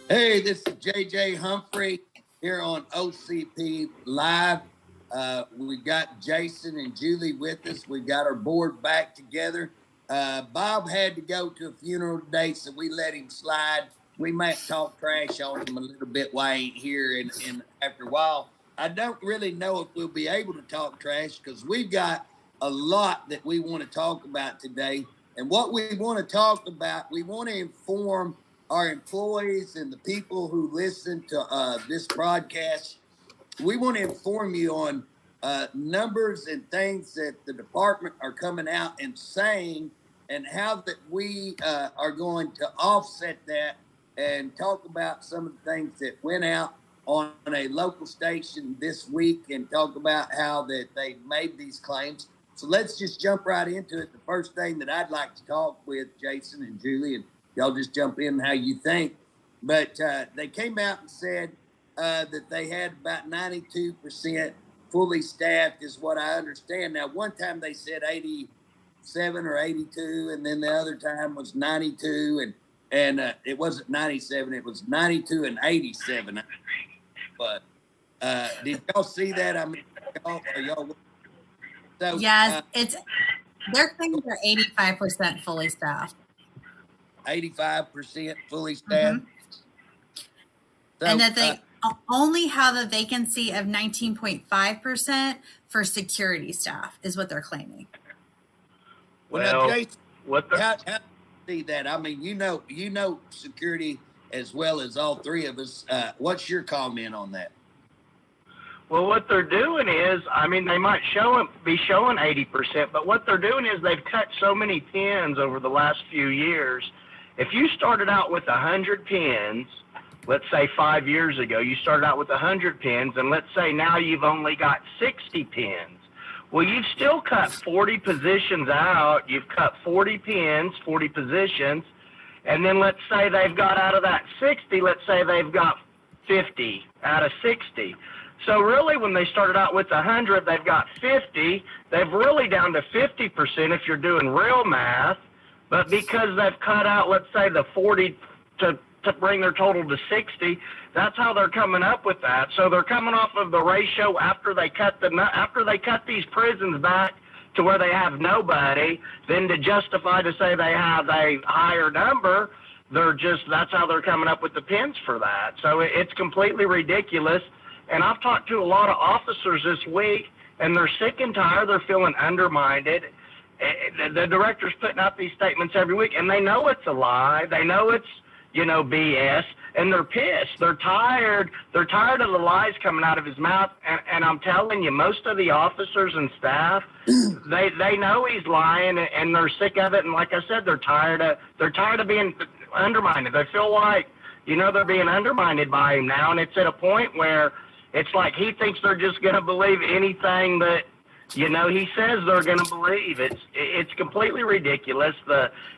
Hey, this is JJ Humphrey here on OCP Live. We got Jason and Julie with us. We got our board back together. Bob had to go to a funeral today, so we let him slide. We might talk trash on him a little bit while he ain't here, and after a while, I don't really know if we'll be able to talk trash because we've got a lot that we want to talk about today. And what we want to talk about, we want to inform our employees and the people who listen to this broadcast. We want to inform you on numbers and things that the department are coming out and saying, and how that we are going to offset that, and talk about some of the things that went out on a local station this week, and talk about how that they made these claims. So let's just jump right into it. The first thing that I'd like to talk with Jason and Julie, and y'all just jump in how you think. But they came out and said that they had about 92% fully staffed, is what I understand. Now, one time they said 87 or 82, and then the other time was 92, and it wasn't 97, it was 92 and 87. But did y'all see that? I mean, y'all so, yes, they're claiming they're 85% fully staffed. 85% fully staffed. Mm-hmm. So, and that they only have a vacancy of 19.5% for security staff is what they're claiming. Well, now, Jason, how do you see that? I mean, you know security as well as all three of us. What's your comment on that? Well, what they're doing is, I mean, they might be showing 80%, but what they're doing is they've cut so many pins over the last few years. If you started out with 100 pins, let's say 5 years ago, you started out with 100 pins, and let's say now you've only got 60 pins. Well, you've still cut 40 positions out. You've cut 40 pins, 40 positions, and then let's say they've got out of that 60, let's say they've got 50 out of 60. So really, when they started out with 100, they've got 50. They've really down to 50% if you're doing real math. But because they've cut out, let's say, the 40 to bring their total to 60, that's how they're coming up with that. So they're coming off of the ratio after they cut these prisons back to where they have nobody. Then to justify to say they have a higher number, that's how they're coming up with the pins for that. So it's completely ridiculous. And I've talked to a lot of officers this week, and they're sick and tired. They're feeling undermined. The director's putting out these statements every week, and they know it's a lie. They know it's, BS, and they're pissed. They're tired. They're tired of the lies coming out of his mouth. And I'm telling you, most of the officers and staff, they know he's lying, and they're sick of it. And like I said, they're tired of being undermined. They feel like, they're being undermined by him now, and it's at a point where it's like he thinks they're just going to believe anything that, he says they're going to believe. It's completely ridiculous.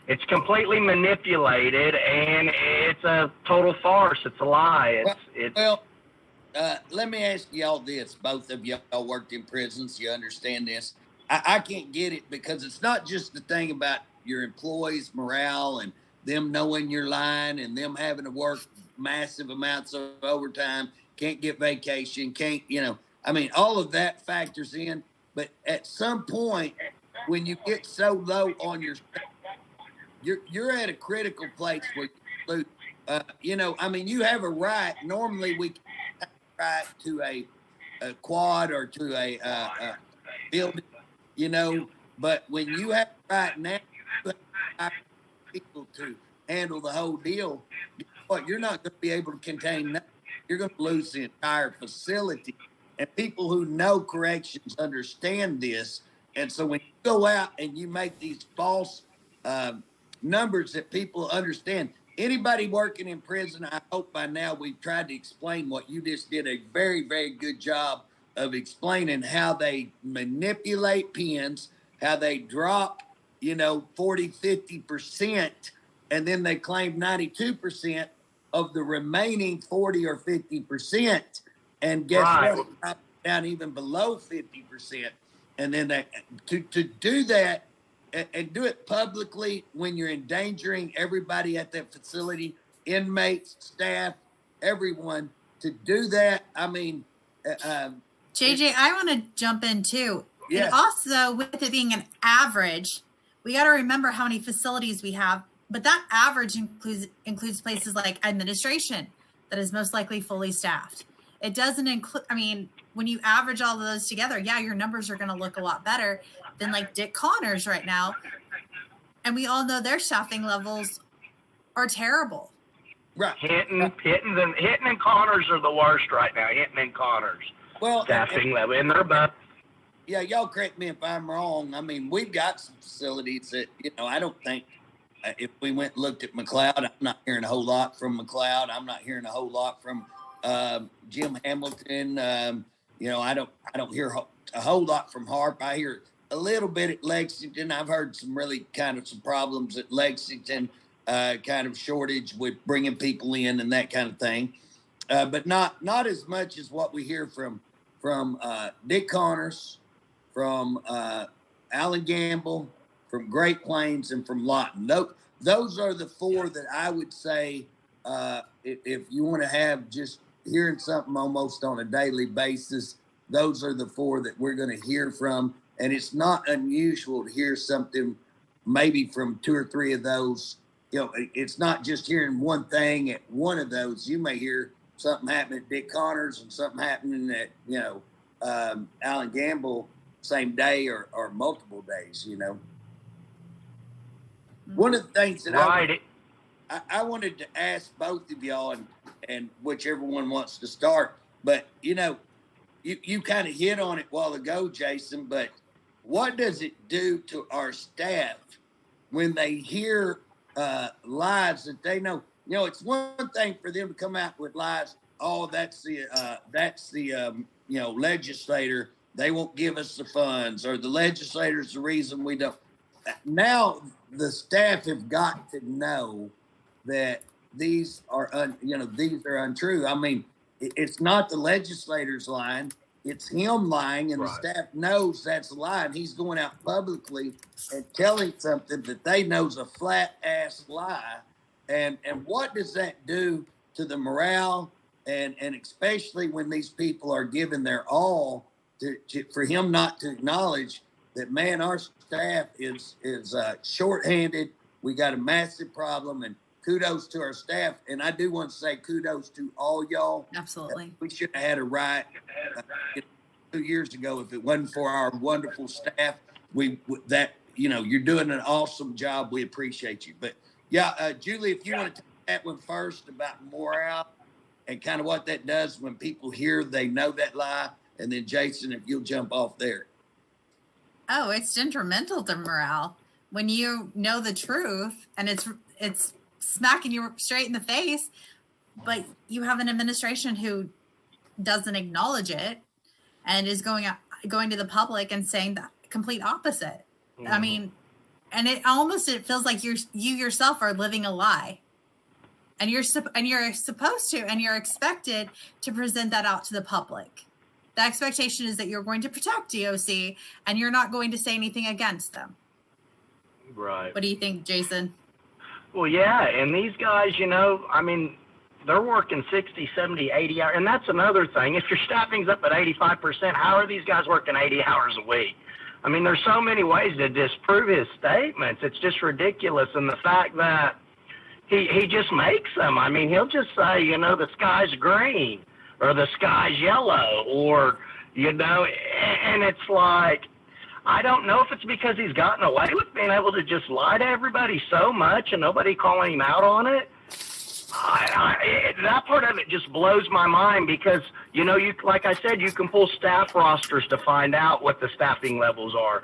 It's completely manipulated, and it's a total farce. It's a lie. Let me ask y'all this. Both of y'all worked in prisons. You understand this. I can't get it because it's not just the thing about your employees' morale and them knowing you're lying and them having to work massive amounts of overtime, can't get vacation, all of that factors in. But at some point, when you get so low on your, you're at a critical place where you have a right. Normally, we have a right to a quad or to a building, but when you have a right now, you have people to handle the whole deal. You're not going to be able to contain that. You're going to lose the entire facility. And people who know corrections understand this. And so when you go out and you make these false numbers that people understand, anybody working in prison, I hope by now we've tried to explain what you just did a very, very good job of explaining how they manipulate pins, how they drop, 40, 50%, and then they claim 92% of the remaining 40 or 50%. And guess what? It's down even below 50%. And then to do that and do it publicly when you're endangering everybody at that facility, inmates, staff, everyone to do that. I mean, JJ, I want to jump in too. Yeah. And also, with it being an average, we got to remember how many facilities we have. But that average includes places like administration that is most likely fully staffed. It doesn't include, I mean, when you average all of those together, yeah, your numbers are going to look a lot better than like Dick Connors right now. And we all know their staffing levels are terrible. Right. Hinton and Connors are the worst right now. Hinton and Connors. Well, staffing level in their butt. Yeah, y'all correct me if I'm wrong. I mean, we've got some facilities that, I don't think if we went and looked at McLeod, I'm not hearing a whole lot from McLeod. I'm not hearing a whole lot from Jim Hamilton. I don't hear a whole lot from Harp. I hear a little bit at Lexington. I've heard some really some problems at Lexington, kind of shortage with bringing people in and that kind of thing. But not as much as what we hear from Dick Connors, from Allen Gamble, from Great Plains, and from Lawton. Those are the four that I would say, if you want to have just hearing something almost on a daily basis, those are the four that we're going to hear from. And it's not unusual to hear something maybe from two or three of those. It's not just hearing one thing at one of those. You may hear something happening at Dick Connors and something happening at, Allen Gamble same day or multiple days, One of the things that I wanted to ask both of y'all and whichever one wants to start, but, you kind of hit on it a while ago, Jason, but what does it do to our staff when they hear lies that they know? It's one thing for them to come out with lies. Oh, that's the legislator. They won't give us the funds, or the legislator's the reason we don't. Now the staff have got to know that these are untrue. I mean, it's not the legislator's lying. It's him lying, and the staff knows that's a lie, and he's going out publicly and telling something that they know is a flat-ass lie. And what does that do to the morale, and especially when these people are giving their all for him not to acknowledge that, man, our staff is shorthanded. We got a massive problem, and kudos to our staff. And I do want to say kudos to all y'all. Absolutely. We should have had a riot 2 years ago if it wasn't for our wonderful staff. You're doing an awesome job. We appreciate you. But yeah, Julie, if you want to take that one first about morale and kind of what that does when people hear they know that lie, and then Jason, if you'll jump off there. Oh, it's detrimental to morale when you know the truth and it's smacking you straight in the face, but you have an administration who doesn't acknowledge it and is going to the public and saying the complete opposite. Mm-hmm. I mean, and it feels like you yourself are living a lie, and you're supposed to, and you're expected to present that out to the public. The expectation is that you're going to protect DOC and you're not going to say anything against them. Right. What do you think, Jason? Well, yeah. And these guys, they're working 60, 70, 80 hours. And that's another thing. If your staffing's up at 85%, how are these guys working 80 hours a week? I mean, there's so many ways to disprove his statements. It's just ridiculous. And the fact that he just makes them. I mean, he'll just say, the sky's green, or the sky's yellow, or, and it's like, I don't know if it's because he's gotten away with being able to just lie to everybody so much and nobody calling him out on it. That part of it just blows my mind because, like I said, you can pull staff rosters to find out what the staffing levels are.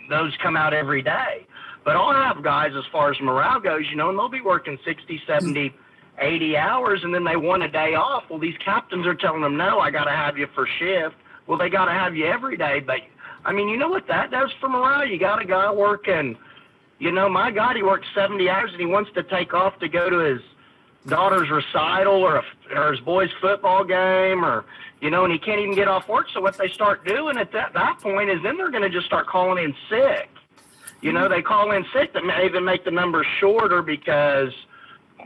Those come out every day. But I'll have guys, as far as morale goes, and they'll be working 60, 70, 80 hours, and then they want a day off. Well, these captains are telling them, no, I got to have you for shift. Well, they got to have you every day. But, you know what that does for morale? You got a guy working, my God, he works 70 hours, and he wants to take off to go to his daughter's recital or his boy's football game, or, and he can't even get off work. So what they start doing at that point is then they're going to just start calling in sick. They call in sick that may even make the numbers shorter because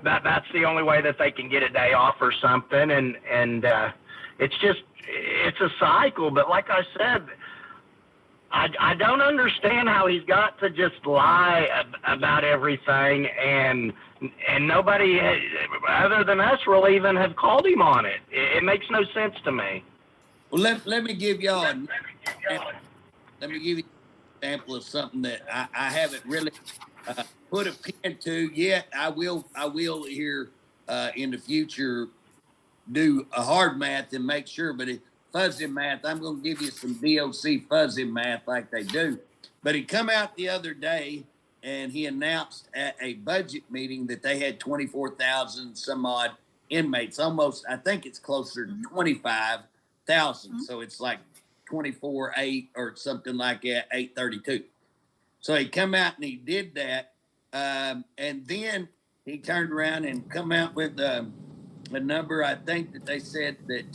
that's the only way that they can get a day off or something. And it's a cycle. But like I said, I don't understand how he's got to just lie about everything, and nobody other than us will even have called him on it. It makes no sense to me. Well, let me give y'all an example of something that I haven't really put a pen to yet. I will here in the future do a hard math and make sure, but fuzzy math, I'm going to give you some DOC fuzzy math like they do. But he come out the other day and he announced at a budget meeting that they had 24,000 some odd inmates, almost, I think it's closer to 25,000. So it's like 24,800 or something like that, 832. So he come out and he did that. And then he turned around and come out with a number. I think that they said that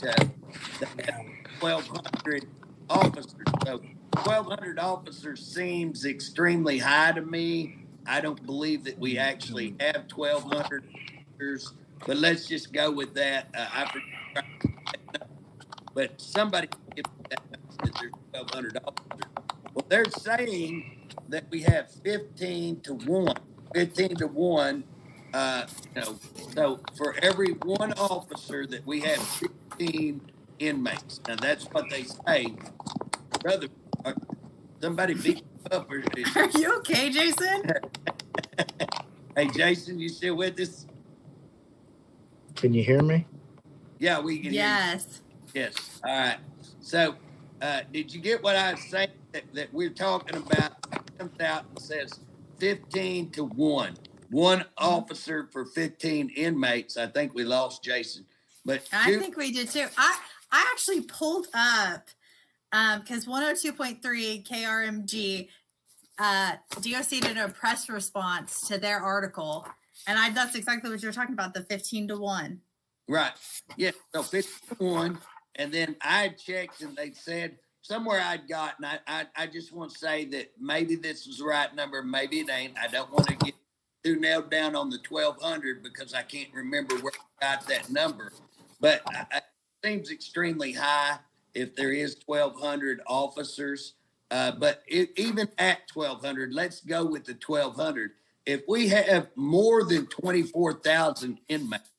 they had 1,200 officers. So 1,200 officers seems extremely high to me. I don't believe that we actually have 1,200 officers, but let's just go with that. But somebody give that there's 1,200 officers. Well, they're saying that we have 15 to 1. 15 to 1. So for every one officer that we have 15 inmates. Now that's what they say. Brother, somebody beat up. Are you okay, Jason? Hey, Jason, you still with us? Can you hear me? Yeah, we can hear you. Yes. Yes. All right. So did you get what I was saying that we're talking about? It comes out and says 15 to 1. One officer for 15 inmates. I think we lost Jason. But I think we did too. I actually pulled up because 102.3 KRMG DOC did a press response to their article, and that's exactly what you're talking about, the 15 to 1. Right. Yeah. So 15 to 1. And then I checked and they said somewhere I'd gotten, I just want to say that maybe this was the right number, maybe it ain't. I don't want to get too nailed down on the 1,200 because I can't remember where I got that number. But it seems extremely high if there is 1,200 officers. But even at 1,200, let's go with the 1,200. If we have more than 24,000 inmates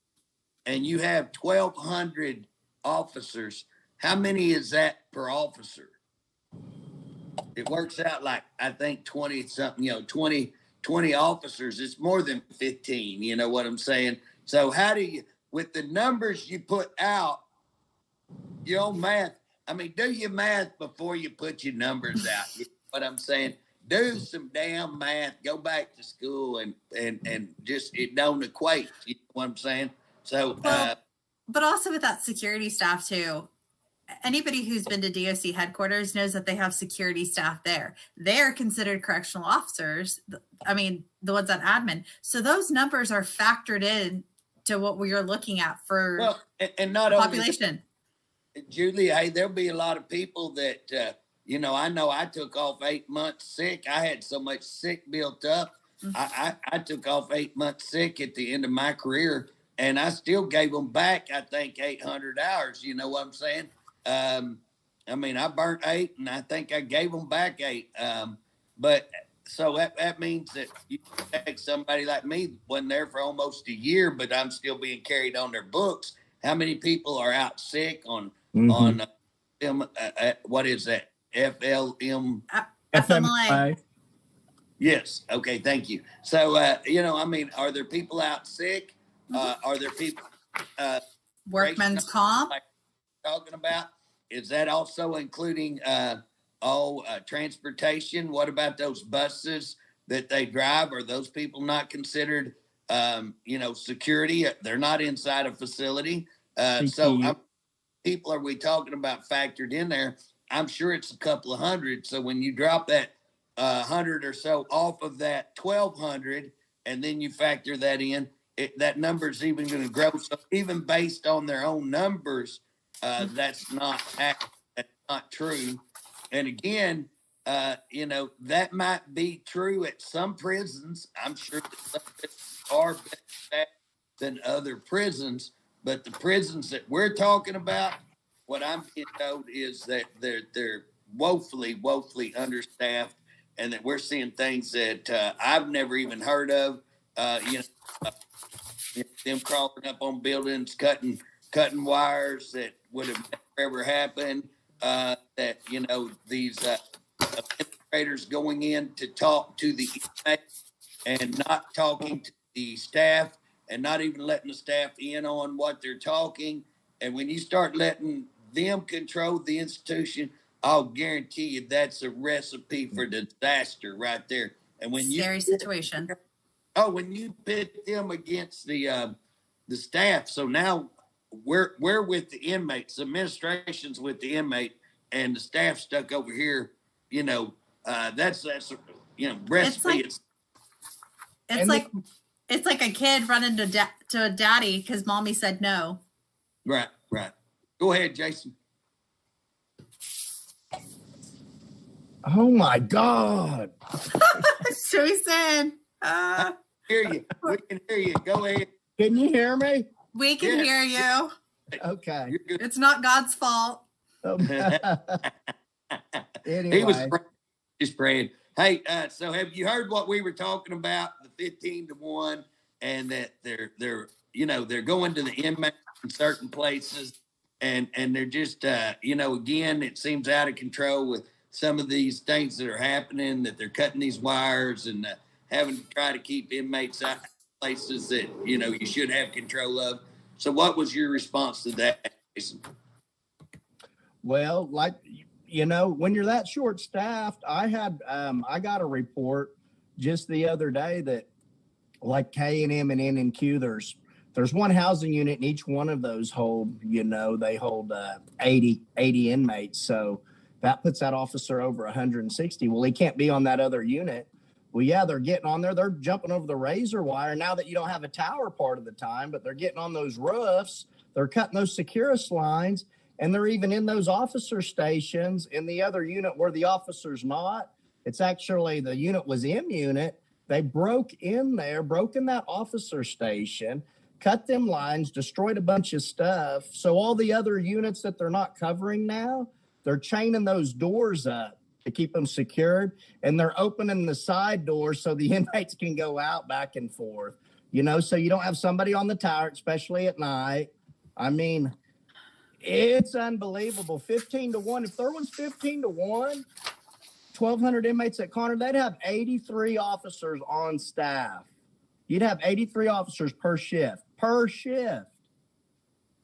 and you have 1,200 officers, how many is that per officer? It works out like, I think 20 something, 20 officers. It's more than 15. You know what I'm saying? So how do you, with the numbers you put out, your own math, I mean, do your math before you put your numbers out. You know what I'm saying? Do some damn math. Go back to school and just, it don't equate. You know what I'm saying? So, but also with that security staff too, anybody who's been to DOC headquarters knows that they have security staff there. They're considered correctional officers. I mean, the ones on admin. So those numbers are factored in to what we are looking at for and not population. Only, Julie, hey, there'll be a lot of people that, I know I took off 8 months sick. I had so much sick built up. Mm-hmm. I took off 8 months sick at the end of my career, and I still gave them back, I think, 800 hours. You know what I'm saying? I mean, I burnt 8 and I think I gave them back 8. But so that means that you take somebody like me, wasn't there for almost a year, but I'm still being carried on their books. How many people are out sick on what is that? FMLA. Yes. Okay. Thank you. So, I mean, are there people out sick? Are there people, workman's comp like talking about? Is that also including transportation? What about those buses that they drive? Are those people not considered, security? They're not inside a facility. People are we talking about factored in there? I'm sure it's a couple of hundred. So when you drop that 100 or so off of that 1,200, and then you factor that in, that number is even going to grow. So even based on their own numbers, that's not true. And again, that might be true at some prisons. I'm sure that some prisons are, than other prisons. But the prisons that we're talking about, what I'm being told is that they're woefully understaffed, and that we're seeing things that I've never even heard of. Them crawling up on buildings, cutting wires that would have never happened. That these administrators going in to talk to the inmate and not talking to the staff, and not even letting the staff in on what they're talking. And when you start letting them control the institution, I'll guarantee you that's a recipe for disaster right there. And when scary situation. Oh, when you pit them against the staff, so now we're with the inmates, the administration's with the inmate, and the staff stuck over here. That's recipe. It's like a kid running to a daddy because mommy said no. Right. Go ahead, Jason. Oh my God. So he's saying, hear you. We can hear you. Go ahead. Can you hear me? We can hear you. Okay. You're good. It's not God's fault. Anyway. He was just praying. Hey, so have you heard what we were talking about, the 15-1, and that they're going to the inmates in certain places, and they're just again, it seems out of control with some of these things that are happening, that they're cutting these wires and having to try to keep inmates out of places that you should have control of. So what was your response to that, Jason? Well, when you're that short staffed, I got a report just the other day that like K&M and N&Q, there's one housing unit in each one of those hold 80 inmates. So that puts that officer over 160. Well, he can't be on that other unit. Well, yeah, they're getting on there. They're jumping over the razor wire now that you don't have a tower part of the time, but they're getting on those roofs. They're cutting those Securus lines, and they're even in those officer stations in the other unit where the officer's not. It's actually the unit was M unit. They broke in that officer station, cut them lines, destroyed a bunch of stuff. So all the other units that they're not covering now, they're chaining those doors up to keep them secured, and they're opening the side doors so the inmates can go out back and forth, so you don't have somebody on the tower, especially at night. I mean, it's unbelievable. 15-1. If there was 15-1, 1,200 inmates at Connor, they'd have 83 officers on staff. You'd have 83 officers per shift.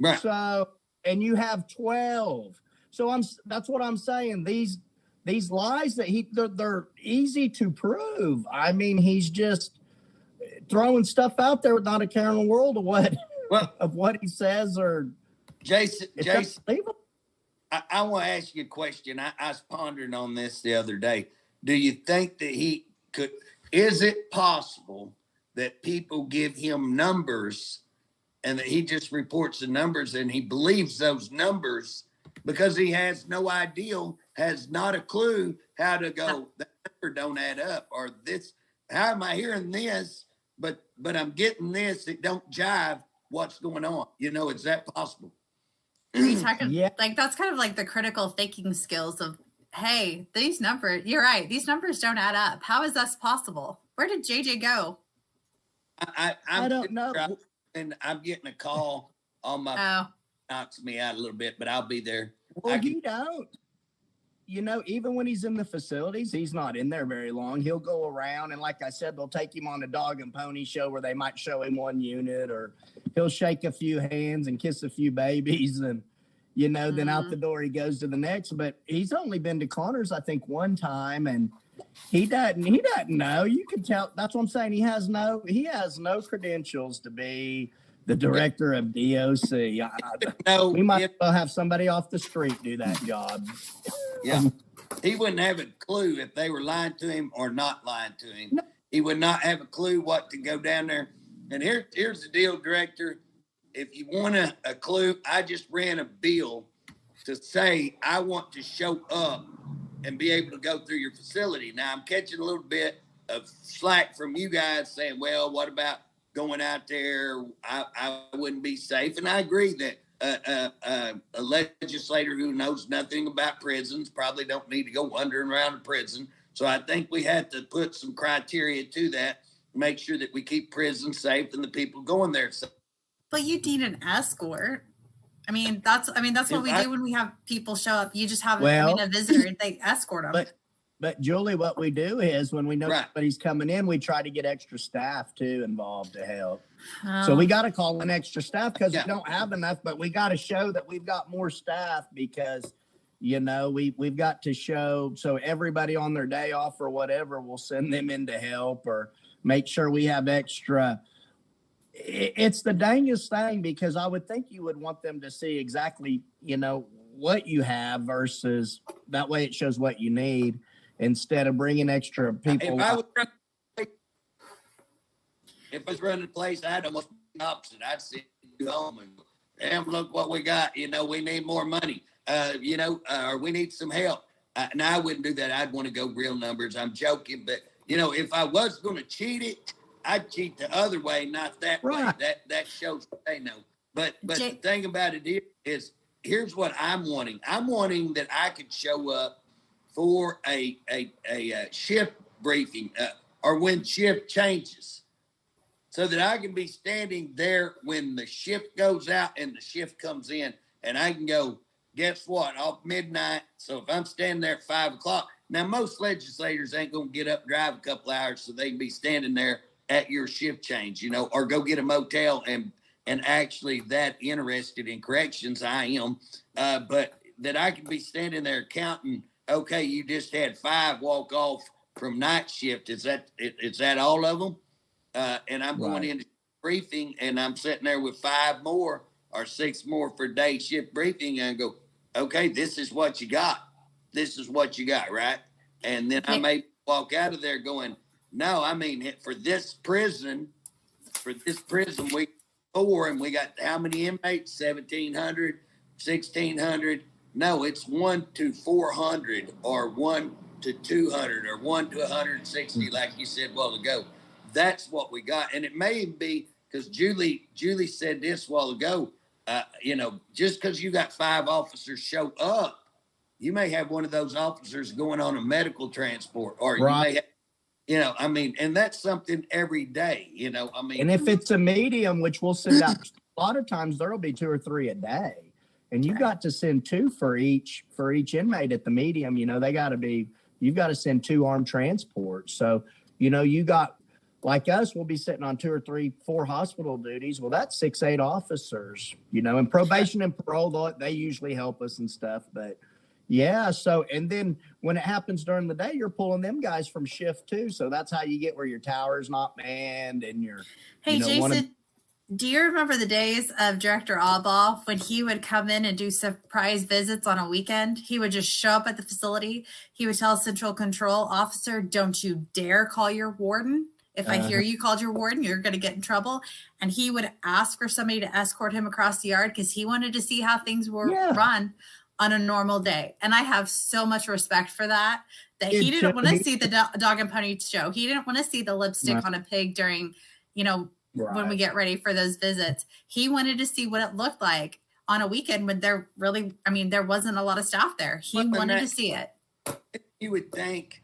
Right. So, and you have 12. So that's what I'm saying. These lies that they're easy to prove. I mean, he's just throwing stuff out there without a care in the world of what he says. Or Jason, I want to ask you a question. I was pondering on this the other day. Do you think that he could? Is it possible that people give him numbers and that he just reports the numbers and he believes those numbers because he has no idea, has not a clue how to go, that number don't add up, or this, how am I hearing this, but I'm getting this, it don't jive, what's going on? Is that possible? Yeah. Like, that's kind of like the critical thinking skills of, hey, these numbers, you're right, these numbers don't add up. How is this possible? Where did JJ go? I don't know. And I'm getting a call on my knocks me out a little bit, but I'll be there. Well, you don't. Even when he's in the facilities, he's not in there very long. He'll go around, and like I said, they'll take him on a dog and pony show where they might show him one unit, or he'll shake a few hands and kiss a few babies, and then out the door he goes to the next. But he's only been to Connors, I think, one time, and he doesn't know. You can tell. That's what I'm saying. He has no credentials to be the director of DOC. We might well have somebody off the street do that job. Yeah. He wouldn't have a clue if they were lying to him or not lying to him. No. He would not have a clue what to go down there. And here's the deal, Director. If you want a clue, I just ran a bill to say I want to show up and be able to go through your facility. Now, I'm catching a little bit of slack from you guys saying, well, what about going out there, I wouldn't be safe. And I agree that a legislator who knows nothing about prisons probably don't need to go wandering around a prison. So I think we have to put some criteria to that, make sure that we keep prisons safe and the people going there safe. But you need an escort. That's what we do when we have people show up. You just have a visitor, they escort them. But Julie, what we do is when we know somebody's coming in, we try to get extra staff too involved to help. So we got to call in extra staff because we don't have enough, but we got to show that we've got more staff because, we've got to show. So everybody on their day off or whatever, we'll send them in to help or make sure we have extra. It's the dangest thing because I would think you would want them to see exactly, what you have versus that way it shows what you need instead of bringing extra people. If I was running the place, I'd almost be the opposite. I'd sit home and, damn, look what we got. We need more money, or we need some help. Now, I wouldn't do that. I'd want to go real numbers. I'm joking. But, if I was going to cheat it, I'd cheat the other way, not that way. That shows what they know. But the thing about it is, here's what I'm wanting. I'm wanting that I could show up for a shift briefing or when shift changes so that I can be standing there when the shift goes out and the shift comes in and I can go, guess what, off midnight. So if I'm standing there at 5 o'clock, now most legislators ain't going to get up and drive a couple hours so they can be standing there at your shift change, or go get a motel and actually that interested in corrections. I am, but that I can be standing there counting, okay, you just had 5 walk off from night shift. Is that all of them? And I'm going into briefing and I'm sitting there with 5 more or 6 more for day shift briefing and I go, okay, this is what you got. This is what you got, right? And then I may walk out of there going, no, for this prison week 4, and we got how many inmates? 1,700, 1,600. No, it's 1 to 400 or 1 to 200 or 1 to 160, like you said a while ago. That's what we got. And it may be because Julie said this a while ago, just because you got 5 officers show up, you may have one of those officers going on a medical transport or you may have, and that's something every day, And if it's a medium, which we'll send out, a lot of times there'll be 2 or 3 a day. And you got to send 2 for each inmate at the medium. You've got to send 2 armed transports. So, you got, like us, we'll be sitting on 2 or 3, 4 hospital duties. Well, that's 6, 8 officers, and probation and parole, they usually help us and stuff. But yeah. So, and then when it happens during the day, you're pulling them guys from shift too. So that's how you get where your tower's not manned and you're. Hey, Jason, do you remember the days of Director Albaugh when he would come in and do surprise visits on a weekend? He would just show up at the facility. He would tell Central Control officer, don't you dare call your warden. If I hear you called your warden, you're going to get in trouble. And he would ask for somebody to escort him across the yard because he wanted to see how things were run on a normal day. And I have so much respect for that he didn't want to see the dog and pony show. He didn't want to see the lipstick on a pig during, when we get ready for those visits. He wanted to see what it looked like on a weekend when there wasn't a lot of staff there. He wanted to see it. You would think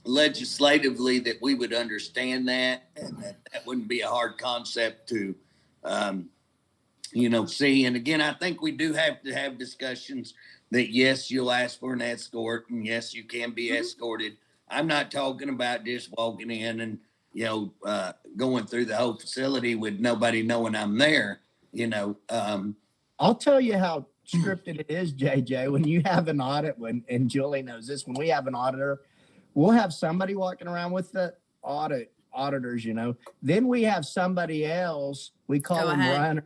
legislatively that we would understand that and that wouldn't be a hard concept to see. And again, I think we do have to have discussions that, yes, you'll ask for an escort and yes, you can be escorted. I'm not talking about just walking in and, going through the whole facility with nobody knowing I'm there, I'll tell you how scripted it is, JJ, when you have an audit, and Julie knows this, when we have an auditor, we'll have somebody walking around with the auditors, then we have somebody else, we call them runners.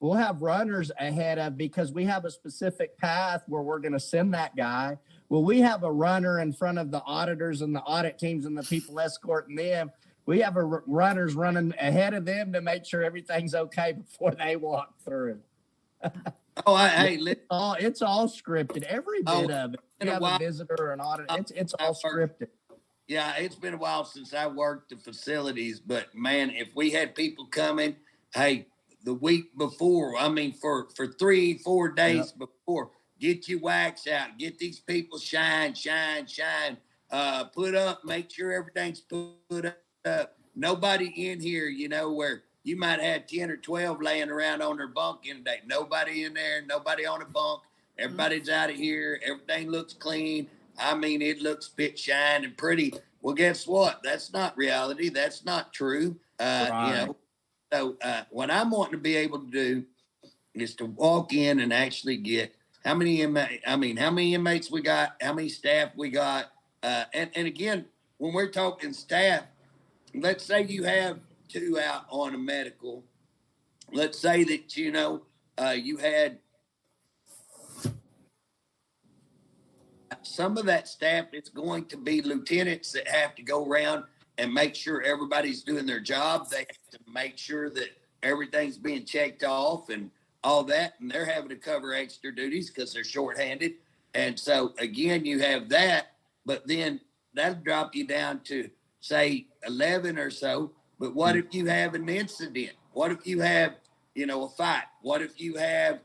We'll have runners ahead of, because we have a specific path where we're going to send that guy. Well, we have a runner in front of the auditors and the audit teams and the people escorting them. We have runners running ahead of them to make sure everything's okay before they walk through. It's all scripted. Every bit of it. You have a visitor or an audit. It's all scripted. Yeah, it's been a while since I worked the facilities, but man, if we had people coming, hey, the week before, I mean, for 3-4 days before, get your wax out, get these people shine. Put up, make sure everything's put up. Nobody in here, where you might have 10 or 12 laying around on their bunk in the day. Nobody in there, nobody on a bunk. Everybody's out of here. Everything looks clean. I mean, it looks fit, shine, and pretty. Well, guess what? That's not reality. That's not true. Right. So what I'm wanting to be able to do is to walk in and actually get how many inmates we got, how many staff we got. And again, when we're talking staff, let's say you have 2 out on a medical. Let's say that, you had some of that staff is going to be lieutenants that have to go around and make sure everybody's doing their job. They have to make sure that everything's being checked off and all that. And they're having to cover extra duties because they're shorthanded. And so, again, you have that. But then that'll drop you down to, say, 11 or so. But what if you have an incident? What if you have, a fight? What if you have,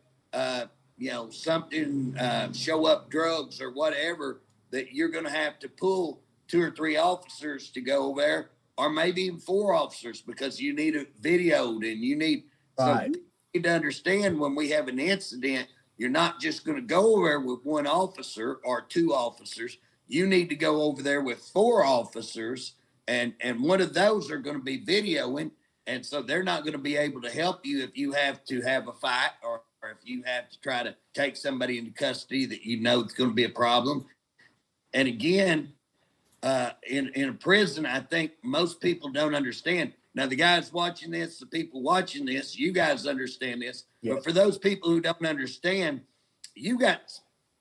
something, show up drugs or whatever, that you're going to have to pull 2 or 3 officers to go there, or maybe even 4 officers because you need it videoed and you need, Right. so you need to understand when we have an incident, you're not just going to go over there with 1 officer or 2 officers. You need to go over there with 4 officers, and one of those are going to be videoing. And so they're not going to be able to help you if you have to have a fight or if you have to try to take somebody into custody that it's going to be a problem. And again, in a prison, I think most people don't understand. Now, the guys watching this, the people watching this, you guys understand this. Yeah. But for those people who don't understand, you got,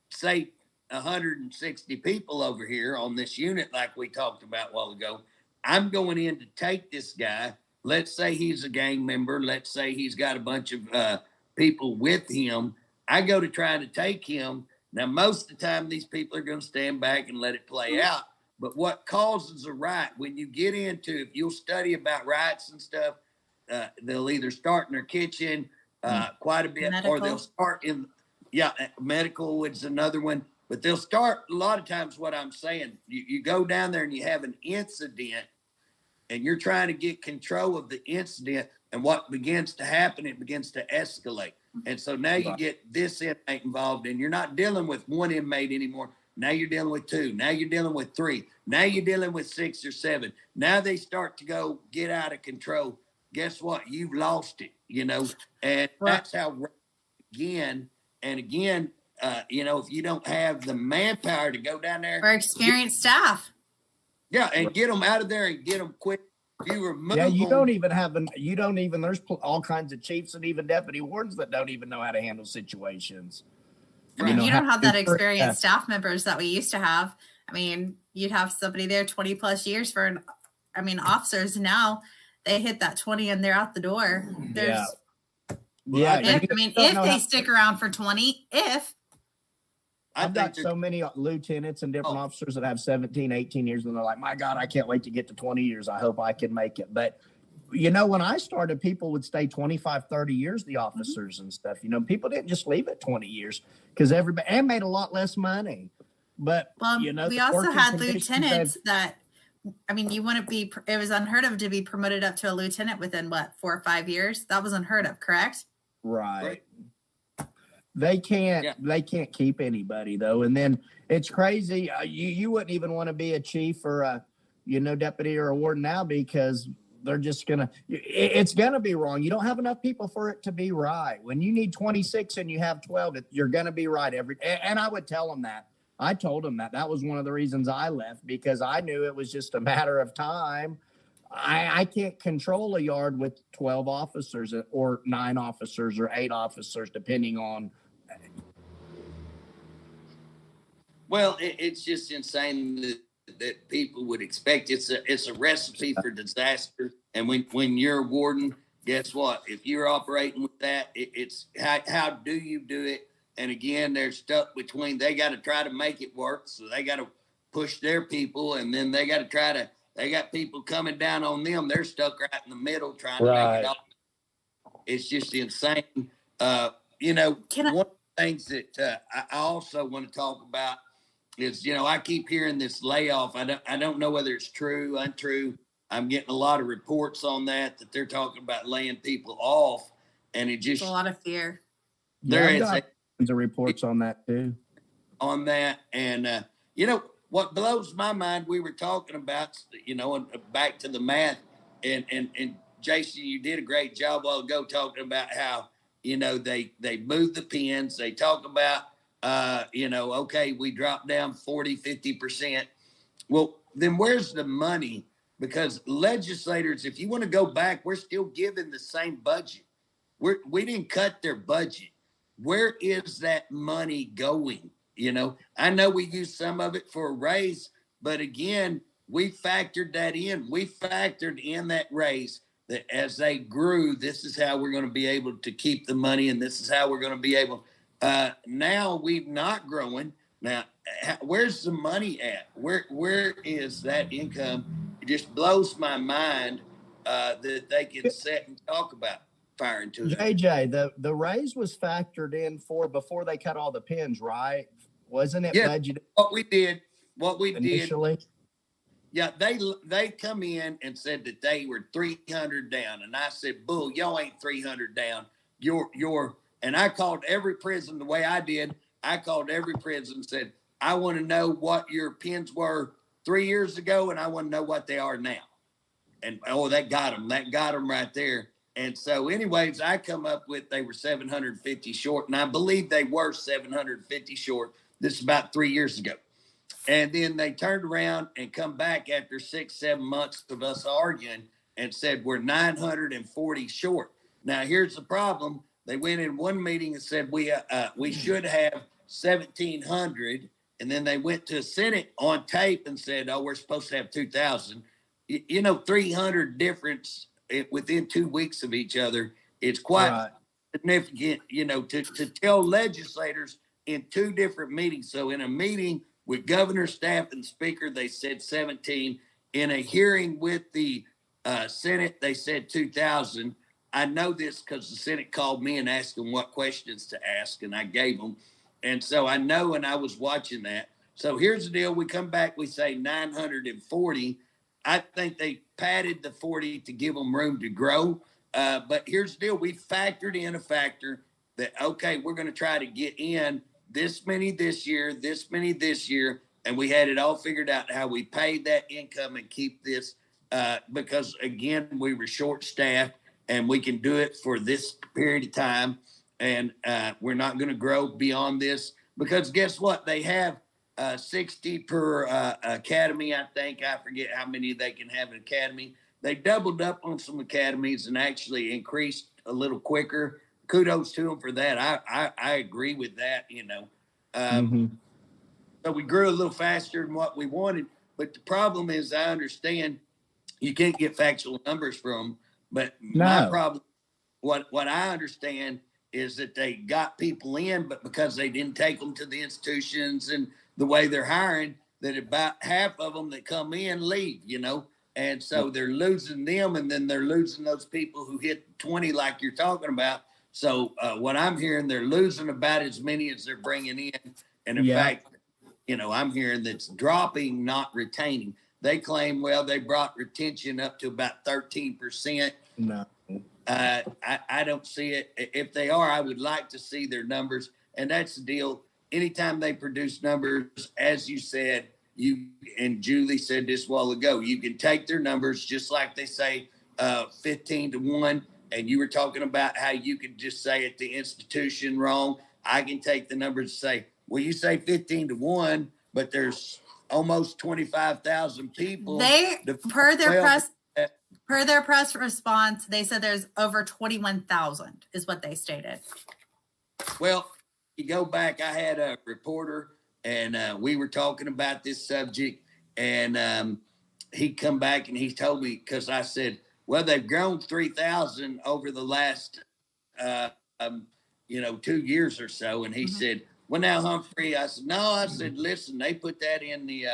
say, 160 people over here on this unit like we talked about a while ago. I'm going in to take this guy. Let's say he's a gang member. Let's say he's got a bunch of people with him. I go to try to take him. Now, most of the time, these people are going to stand back and let it play out. But what causes a riot, when you get into, if you'll study about riots and stuff, they'll either start in their kitchen quite a bit, Medical. or they'll start medical is another one. But they'll start, a lot of times what I'm saying, you go down there and you have an incident, and you're trying to get control of the incident, and what begins to happen, it begins to escalate. And so now you get this inmate involved, and you're not dealing with 1 inmate anymore. Now you're dealing with 2. Now you're dealing with 3. Now you're dealing with 6 or 7. Now they start to get out of control. Guess what? You've lost it, and that's how again and again, if you don't have the manpower to go down there. Or experienced staff. Yeah, and get them out of there and get them quick. You remove Yeah, you them. don't even, there's all kinds of chiefs and even deputy wardens that don't even know how to handle situations. I mean, you don't have that experienced Yeah. staff members that we used to have. I mean, you'd have somebody there 20 plus years officers now, they hit that 20 and they're out the door. Yeah. If they stick around for 20, I've got so many lieutenants and different officers that have 17, 18 years, and they're like, my God, I can't wait to get to 20 years. I hope I can make it. But, when I started, people would stay 25, 30 years, the officers and stuff. People didn't just leave at 20 years because everybody made a lot less money. But, we also had lieutenants that, you wouldn't be, it was unheard of to be promoted up to a lieutenant within 4 or 5 years. That was unheard of, correct? Right. They can't keep anybody though. And then it's crazy. You wouldn't even want to be a chief or a, deputy or a warden now because they're just it's going to be wrong. You don't have enough people for it to be right. When you need 26 and you have 12, you're going to be right and I would tell them that. I told them that was one of the reasons I left, because I knew it was just a matter of time. I can't control a yard with 12 officers or 9 officers or 8 officers, depending on. Well, it's just insane that people would expect. It's a recipe for disaster. And when you're a warden, guess what? If you're operating with that, it's how do you do it? And again, they're stuck between, they got to try to make it work. So they got to push their people, and then they got to they got people coming down on them. They're stuck right in the middle trying to make it off. It's just insane. One of the things that I also want to talk about is, I keep hearing this layoff. I don't know whether it's true, untrue. I'm getting a lot of reports on that they're talking about laying people off, and it just a lot of fear. There is tons of reports on that too. On that, and what blows my mind, we were talking about, and back to the math, and Jason, you did a great job a while ago talking about how, they move the pins. They talk about, okay, we dropped down 40, 50%. Well, then where's the money? Because legislators, if you want to go back, we're still given the same budget. We didn't cut their budget. Where is that money going? I know we use some of it for a raise, but again, we factored that in. We factored in that raise, that as they grew, this is how we're going to be able to keep the money, and this is how we're going to be able. Now we've not growing. Now, where's the money at? Where is that income? It just blows my mind that they can sit and talk about firing to it. JJ, the raise was factored in for before they cut all the pins, right? Wasn't it budgeted? What we did initially? Yeah, they come in and said that they were 300 down, and I said, "Bull, y'all ain't 300 down. You're." And I called every prison the way I did. I called every prison and said, "I want to know what your pins were 3 years ago, and I want to know what they are now." And that got them. That got them right there. And so, anyways, I come up with they were 750 short, and I believe they were 750 short. This is about 3 years ago. And then they turned around and come back after 6-7 months of us arguing and said, we're 940 short. Now, here's the problem. They went in one meeting and said, we should have 1,700. And then they went to Senate on tape and said, we're supposed to have 2,000. 300 difference within 2 weeks of each other. It's quite significant, to tell legislators in two different meetings. So in a meeting with governor, staff, and speaker, they said 17. In a hearing with the Senate, they said 2,000. I know this because the Senate called me and asked them what questions to ask, and I gave them. And so I know, and I was watching that. So here's the deal. We come back, we say 940. I think they padded the 40 to give them room to grow. But here's the deal. We factored in a factor that, okay, we're going to try to get in this many this year, this many this year. And we had it all figured out how we paid that income and keep this because, again, we were short-staffed and we can do it for this period of time. And we're not going to grow beyond this because guess what? They have 60 per academy, I think. I forget how many they can have an academy. They doubled up on some academies and actually increased a little quicker. Kudos to them for that. I agree with that, So we grew a little faster than what we wanted. But the problem is I understand you can't get factual numbers from them. But my problem, what I understand is that they got people in, but because they didn't take them to the institutions and the way they're hiring, that about half of them that come in leave, and so they're losing them, and then they're losing those people who hit 20 like you're talking about. So what I'm hearing, they're losing about as many as they're bringing in. And in fact, I'm hearing that's dropping, not retaining. They claim, they brought retention up to about 13%. No. I don't see it. If they are, I would like to see their numbers. And that's the deal. Anytime they produce numbers, as you said, you and Julie said this a while ago, you can take their numbers just like they say 15-1. And you were talking about how you could just say at the institution wrong. I can take the numbers and say, well, you say 15-1, but there's almost 25,000 people. Per their press response, they said there's over 21,000 is what they stated. Well, you go back, I had a reporter and we were talking about this subject and he come back and he told me, because I said, well, they've grown 3,000 over the last, 2 years or so. And he said, well, now, Humphrey, I said, no, I said, listen, they put that in the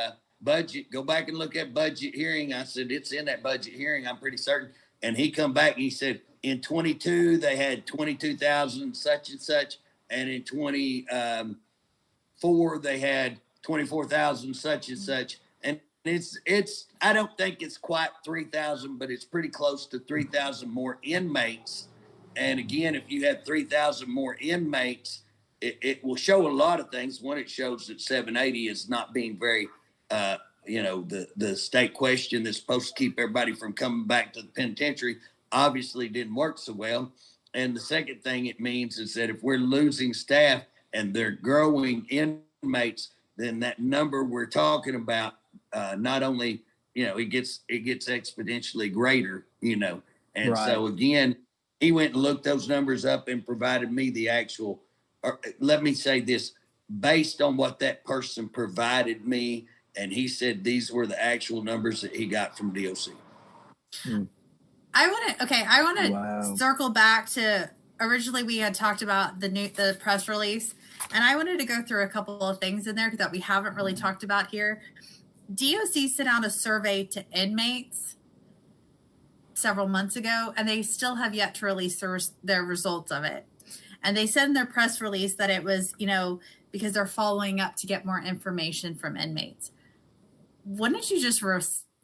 budget. Go back and look at budget hearing. I said, it's in that budget hearing. I'm pretty certain. And he come back and he said, in 22, they had 22,000 such and such. And in 24, they had 24,000 such and such. And it's, I don't think it's quite 3,000, but it's pretty close to 3,000 more inmates. And again, if you have 3,000 more inmates, it will show a lot of things. One, it shows that 780 is not being very, the state question that's supposed to keep everybody from coming back to the penitentiary obviously didn't work so well. And the second thing it means is that if we're losing staff and they're growing inmates, then that number we're talking about, not only, it gets exponentially greater, And Right. so again, he went and looked those numbers up and provided me the actual, or let me say this, based on what that person provided me. And he said these were the actual numbers that he got from DOC. I want to Wow. circle back to originally we had talked about the press release, and I wanted to go through a couple of things in there that we haven't really talked about here. DOC sent out a survey to inmates several months ago, and they still have yet to release their results of it. And they said in their press release that it was, because they're following up to get more information from inmates. Wouldn't you just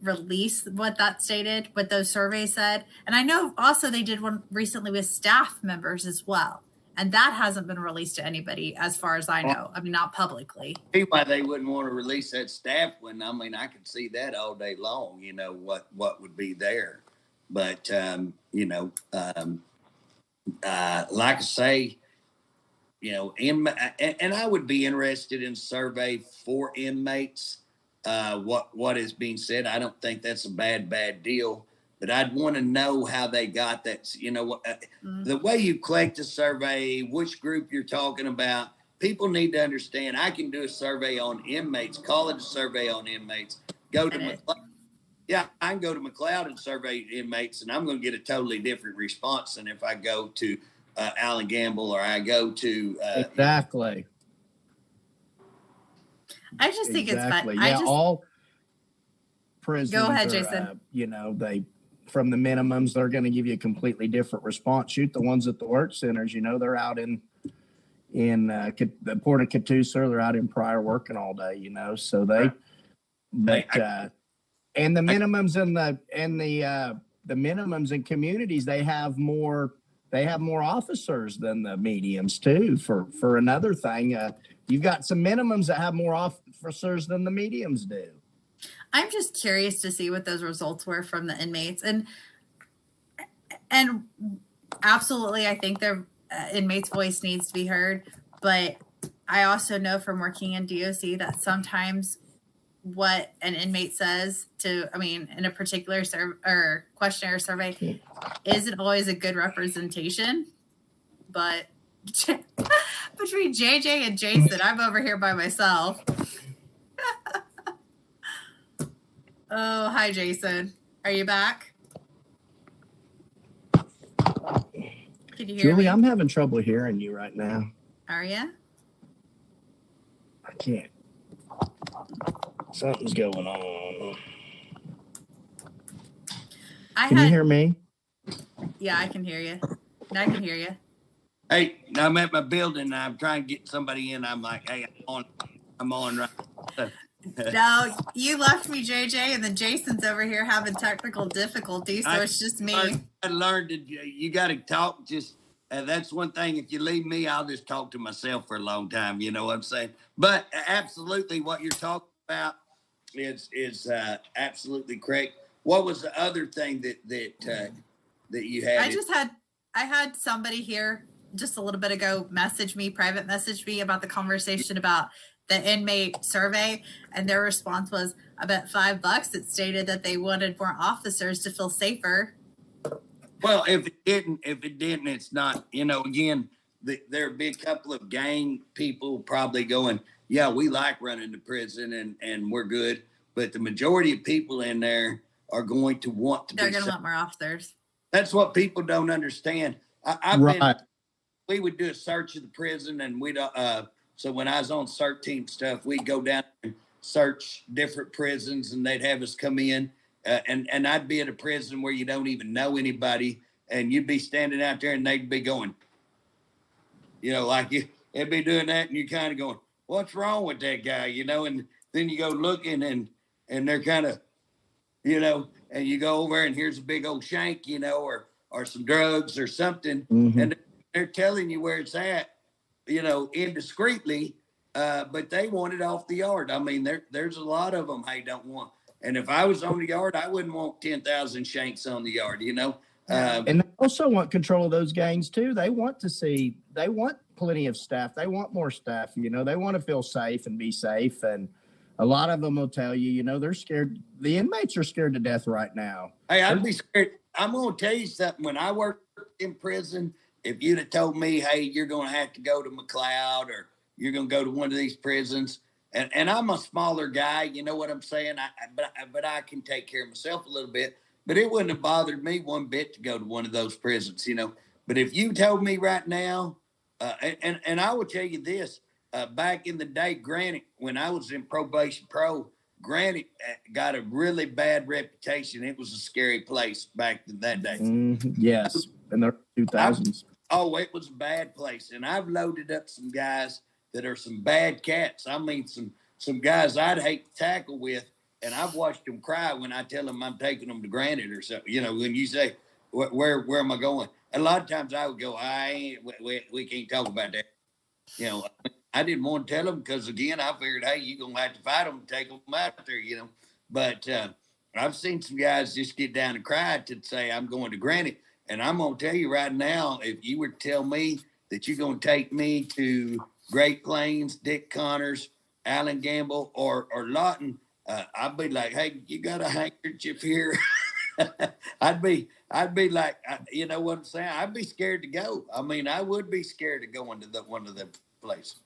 release what that stated, what those surveys said? And I know also they did one recently with staff members as well. And that hasn't been released to anybody as far as I know. I mean, not publicly. See why they wouldn't want to release that staff one. I mean, I could see that all day long, what would be there. But, like I say, and I would be interested in survey for inmates, what is being said. I don't think that's a bad deal, but I'd want to know how they got that. The way you collect a survey, which group you're talking about, people need to understand. I can do a survey on inmates, call it a survey on inmates, go to McLeod. Yeah, I can go to McLeod and survey inmates, and I'm going to get a totally different response than if I go to Allen Gamble or I go to exactly. I just think it's fun. Yeah, all prisons. Go ahead, are, Jason. They from the minimums, they're going to give you a completely different response. Shoot, the ones at the work centers, they're out in the Port of Catoosa, they're out in Pryor working all day, so they, and the minimums the minimums in communities, they have more officers than the mediums too. For another thing, you've got some minimums that have more officers than the mediums do. I'm just curious to see what those results were from the inmates, and absolutely, I think the inmates' voice needs to be heard. But I also know from working in DOC that sometimes what an inmate says in a particular questionnaire survey isn't always a good representation. But between JJ and Jason, I'm over here by myself. Oh, hi, Jason. Are you back? Can you hear Julie, me? I'm having trouble hearing you right now. Are you? I can't. Something's going on. Can you hear me? Yeah, I can hear you. I can hear you. Hey, I'm at my building and I'm trying to get somebody in. I'm like, hey, I'm on right. No, you left me, JJ, and then Jason's over here having technical difficulties, so it's just me. I learned that you got to talk. That's one thing. If you leave me, I'll just talk to myself for a long time. You know what I'm saying? But absolutely, what you're talking about is absolutely correct. What was the other thing that you had? I had somebody here just a little bit ago private message me about the conversation about the inmate survey, and their response was, I bet $5. It stated that they wanted more officers to feel safer. Well, if it didn't, it's not, again, there would be a couple of gang people probably going, yeah, we like running the prison and we're good. But the majority of people in there are going to want to They're going to want more officers. That's what people don't understand. We would do a search of the prison, and we'd, so when I was on CERT team stuff, we'd go down and search different prisons, and they'd have us come in, and I'd be at a prison where you don't even know anybody, and you'd be standing out there, and they'd be going, like they'd be doing that, and you kind of going, what's wrong with that guy, and then you go looking, and they're kind of, and you go over and here's a big old shank, or some drugs or something, and they're telling you where it's at, indiscreetly, but they want it off the yard. I mean, there's a lot of them they don't want. And if I was on the yard, I wouldn't want 10,000 shanks on the yard, And they also want control of those gangs too. They want plenty of staff. They want more staff, they want to feel safe and be safe. And a lot of them will tell you, they're scared. The inmates are scared to death right now. Hey, I'd be scared. I'm going to tell you something. When I worked in prison, if you'd have told me, hey, you're going to have to go to McLeod, or you're going to go to one of these prisons, and I'm a smaller guy, you know what I'm saying? But I can take care of myself a little bit. But it wouldn't have bothered me one bit to go to one of those prisons, But if you told me right now, and I will tell you this, back in the day, granted, when I was in probation pro, granted, got a really bad reputation. It was a scary place back in that day. Yes, in the 2000s. It was a bad place. And I've loaded up some guys that are some bad cats. I mean, some guys I'd hate to tackle with. And I've watched them cry when I tell them I'm taking them to Granite or something. When you say, where am I going? A lot of times I would go, we can't talk about that. I didn't want to tell them because, again, I figured, hey, you're going to have to fight them and take them out there, But I've seen some guys just get down and cry to say, I'm going to Granite. And I'm going to tell you right now, if you were to tell me that you're going to take me to Great Plains, Dick Connors, Allen Gamble, or Lawton, I'd be like, hey, you got a handkerchief here? I'd be like, you know what I'm saying? I'd be scared to go. I mean, I would be scared to go into one of the places.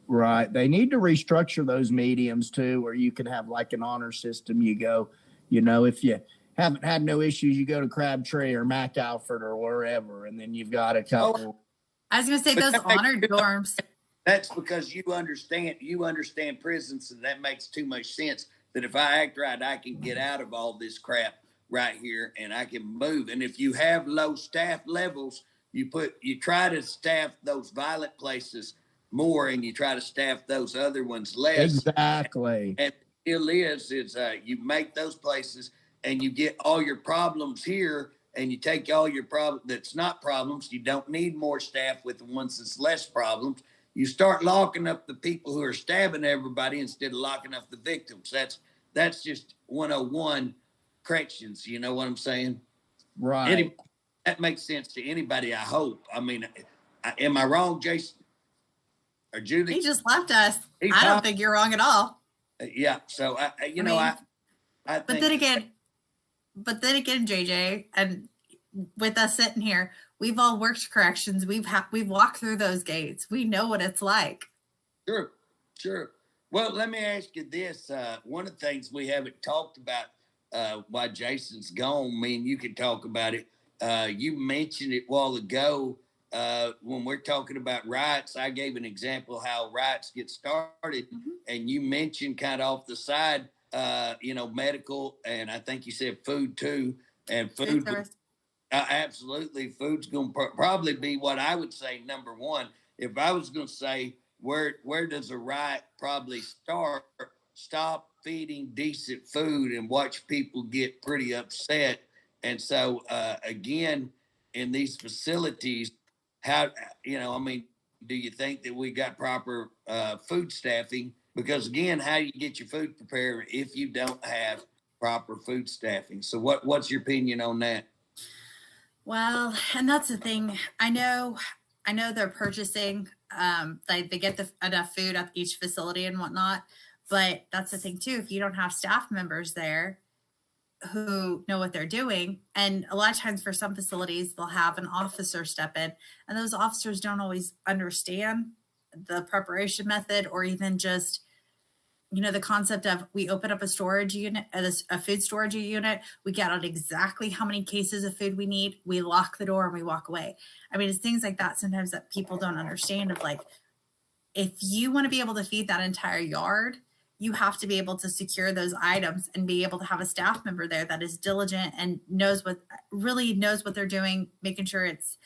Right. They need to restructure those mediums too, where you can have like an honor system. You go, if you haven't had no issues, you go to Crabtree or MacAlford or wherever, and then you've got a couple. I was going to say those honored dorms. That's because you understand prisons, and that makes too much sense. That if I act right, I can get out of all this crap right here, and I can move. And if you have low staff levels, you try to staff those violent places more, and you try to staff those other ones less. Exactly. And the deal is you make those places, and you get all your problems here, and you take all your problems that's not problems. You don't need more staff with the ones that's less problems. You start locking up the people who are stabbing everybody instead of locking up the victims. That's just 101 corrections. You know what I'm saying? Right. That makes sense to anybody, I hope. I mean, am I wrong, Jason? Or Judy? He just left us. I don't think you're wrong at all. Yeah. So, I think. But then again, JJ, and with us sitting here, we've all worked corrections. We've walked through those gates. We know what it's like. Sure. Well, let me ask you this. One of the things we haven't talked about while Jason's gone, me and you can talk about it. You mentioned it a while ago when we're talking about riots. I gave an example how riots get started, and you mentioned kind of off the side, medical, and I think you said food too, and food. Absolutely. Food's going to probably be what I would say number one. If I was going to say where does a riot probably start, stop feeding decent food and watch people get pretty upset. And so, again, in these facilities, do you think that we got proper food staffing? Because, again, how do you get your food prepared if you don't have proper food staffing? So what's your opinion on that? Well, and that's the thing. I know they're purchasing, they get enough food at each facility and whatnot, but that's the thing too. If you don't have staff members there who know what they're doing, and a lot of times for some facilities, they'll have an officer step in, and those officers don't always understand the preparation method, or even just, the concept of we open up a storage unit, a food storage unit, we get out exactly how many cases of food we need, we lock the door and we walk away. I mean, it's things like that sometimes that people don't understand, of like, if you want to be able to feed that entire yard, you have to be able to secure those items and be able to have a staff member there that is diligent and really knows what they're doing, making sure it's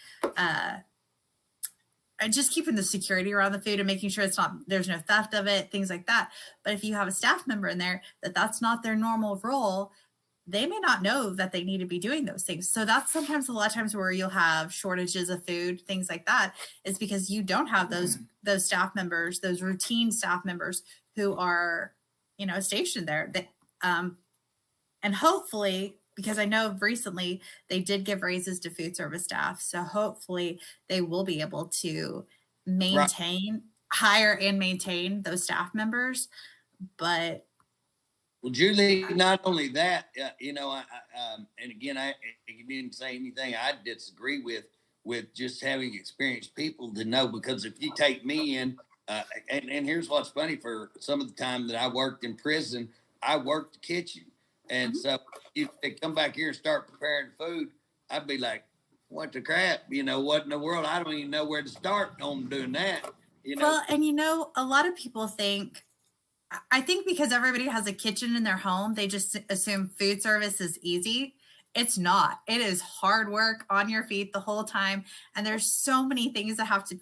just keeping the security around the food and making sure there's no theft of it, things like that. But if you have a staff member in there that's not their normal role, they may not know that they need to be doing those things. So that's sometimes a lot of times where you'll have shortages of food, things like that, is because you don't have those staff members, those routine staff members who are, stationed there. And hopefully, because I know recently they did give raises to food service staff. So hopefully they will be able to hire and maintain those staff members. But well, Julie, not only that, and again, you didn't say anything I disagree with just having experienced people to know, because if you take me in, and here's what's funny, for some of the time that I worked in prison, I worked the kitchen. And so if they come back here and start preparing food, I'd be like, what the crap? What in the world? I don't even know where to start on doing that. Well, and a lot of people think, I think because everybody has a kitchen in their home, they just assume food service is easy. It's not. It is hard work on your feet the whole time. And there's so many things that have to,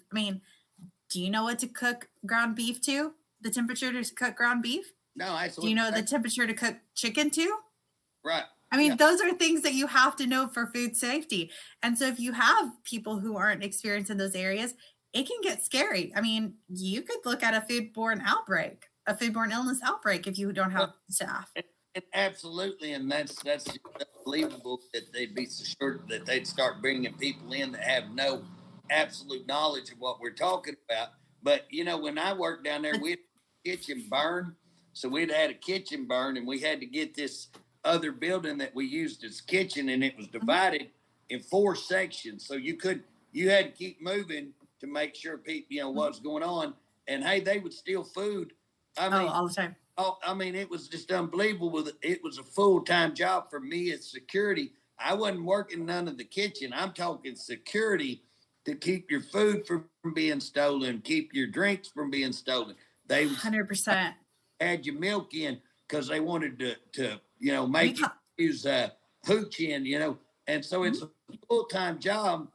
do you know what to cook ground beef to? The temperature to cook ground beef? No, I. Do you know the temperature to cook chicken to? Right. Those are things that you have to know for food safety. And so if you have people who aren't experienced in those areas, it can get scary. You could look at a foodborne illness outbreak if you don't have staff. Absolutely. And that's just unbelievable that they'd be so sure that they'd start bringing people in that have no absolute knowledge of what we're talking about. But, when I worked down there, we had a kitchen burn. So we'd had a kitchen burn, and we had to get this other building that we used as kitchen, and it was divided in 4 sections. So you had to keep moving to make sure people, what's going on. And hey, they would steal food. All the time. It was just unbelievable. It was a full-time job for me as security. I wasn't working none of the kitchen. I'm talking security to keep your food from being stolen, keep your drinks from being stolen. They 100%. Add your milk in because they wanted to make you use hooch in, and so it's a full-time job.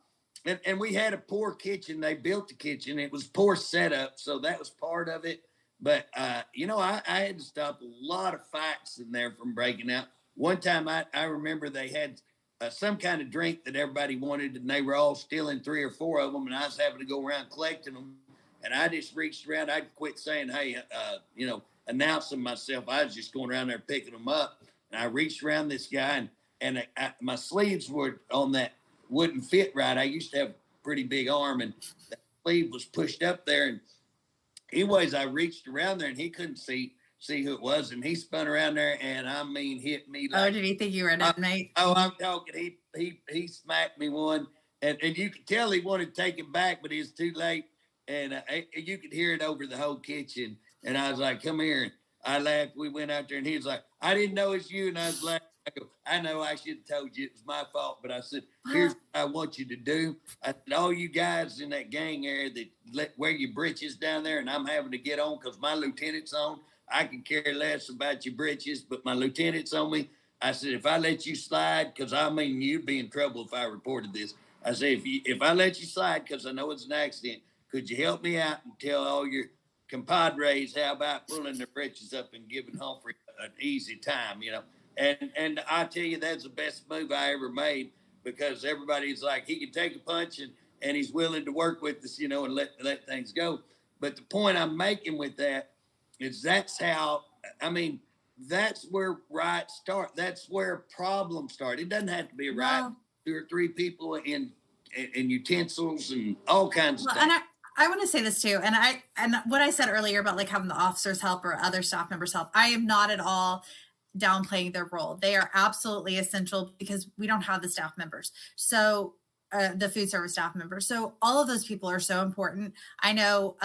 And we had a poor kitchen. They built the kitchen. It was poor setup, so that was part of it. But, I had to stop a lot of fights in there from breaking out. One time I remember they had some kind of drink that everybody wanted, and they were all stealing 3 or 4 of them, and I was having to go around collecting them. And I just reached around. I'd quit saying, hey, announcing myself. I was just going around there picking them up. And I reached around this guy, and my sleeves were on that, wouldn't fit right. I used to have a pretty big arm, and the sleeve was pushed up there. And anyways, I reached around there, and he couldn't see who it was. And he spun around there and hit me. Like, did he think you were an inmate? I'm talking. He smacked me one, and you could tell he wanted to take it back, but it was too late. And you could hear it over the whole kitchen. And I was like, come here. And I laughed. We went out there, and he was like, I didn't know it's you. And I was laughing. I go, I know I should have told you it was my fault. But I said, here's what I want you to do. I said, all you guys in that gang area that wear your britches down there, and I'm having to get on because my lieutenant's on. I can care less about your britches, but my lieutenant's on me. I said, if I let you slide, because you'd be in trouble if I reported this. I said, if I let you slide, because I know it's an accident, could you help me out and tell all your compadres how about pulling their britches up and giving Humphrey an easy time, And I tell you, that's the best move I ever made, because everybody's like, he can take a punch and he's willing to work with us, and let things go. But the point I'm making with that is that's where riots start. That's where problems start. It doesn't have to be a riot. No. 2 or 3 people in utensils and all kinds of stuff. And I want to say this too. And what I said earlier about like having the officers help or other staff members help, I am not at all downplaying their role. They are absolutely essential because we don't have the staff members. So the food service staff members. So all of those people are so important. I know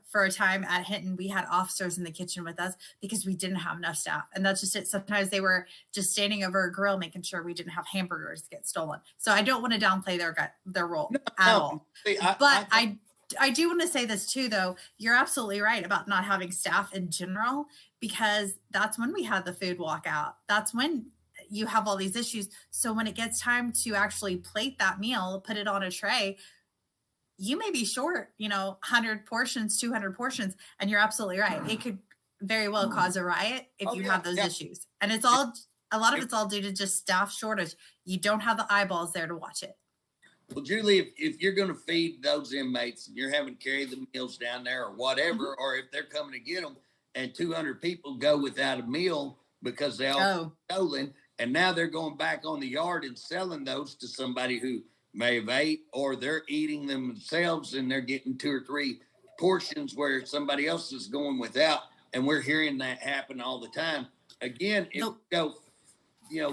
for a time at Hinton, we had officers in the kitchen with us because we didn't have enough staff. And that's just it. Sometimes they were just standing over a grill, making sure we didn't have hamburgers get stolen. So I don't want to downplay their role at all. I do want to say this too, though. You're absolutely right about not having staff in general, because that's when we had the food walkout. That's when you have all these issues. So when it gets time to actually plate that meal, put it on a tray, you may be short, 100 portions, 200 portions, and you're absolutely right. It could very well cause a riot if you have those issues. And it's all, a lot of it's all due to just staff shortage. You don't have the eyeballs there to watch it. Well, Julie, if you're going to feed those inmates and you're having to carry the meals down there or whatever, or if they're coming to get them and 200 people go without a meal because they all stolen, and now they're going back on the yard and selling those to somebody who may have ate, or they're eating them themselves and they're getting 2 or 3 portions where somebody else is going without. And we're hearing that happen all the time. Again, if you go,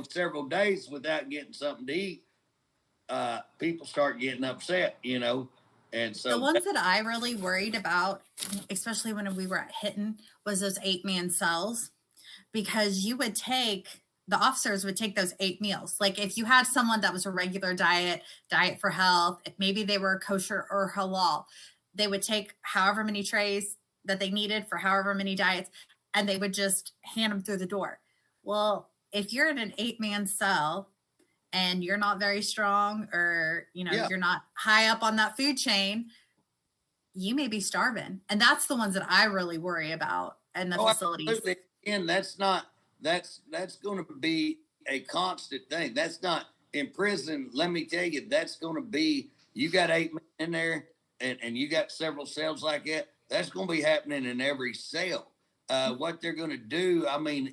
several days without getting something to eat, people start getting upset, and so the ones that I really worried about, especially when we were at Hinton, was those 8-man cells, because the officers would take those 8 meals. Like if you had someone that was a regular diet for health, if maybe they were kosher or halal, they would take however many trays that they needed for however many diets, and they would just hand them through the door. Well, if you're in an 8-man cell and you're not very strong, or, you're not high up on that food chain, you may be starving. And that's the ones that I really worry about in the facilities. Absolutely. And that's going to be a constant thing. That's not in prison. Let me tell you, that's going to be, you got 8 men in there and you got several cells like that. That's going to be happening in every cell. What they're going to do,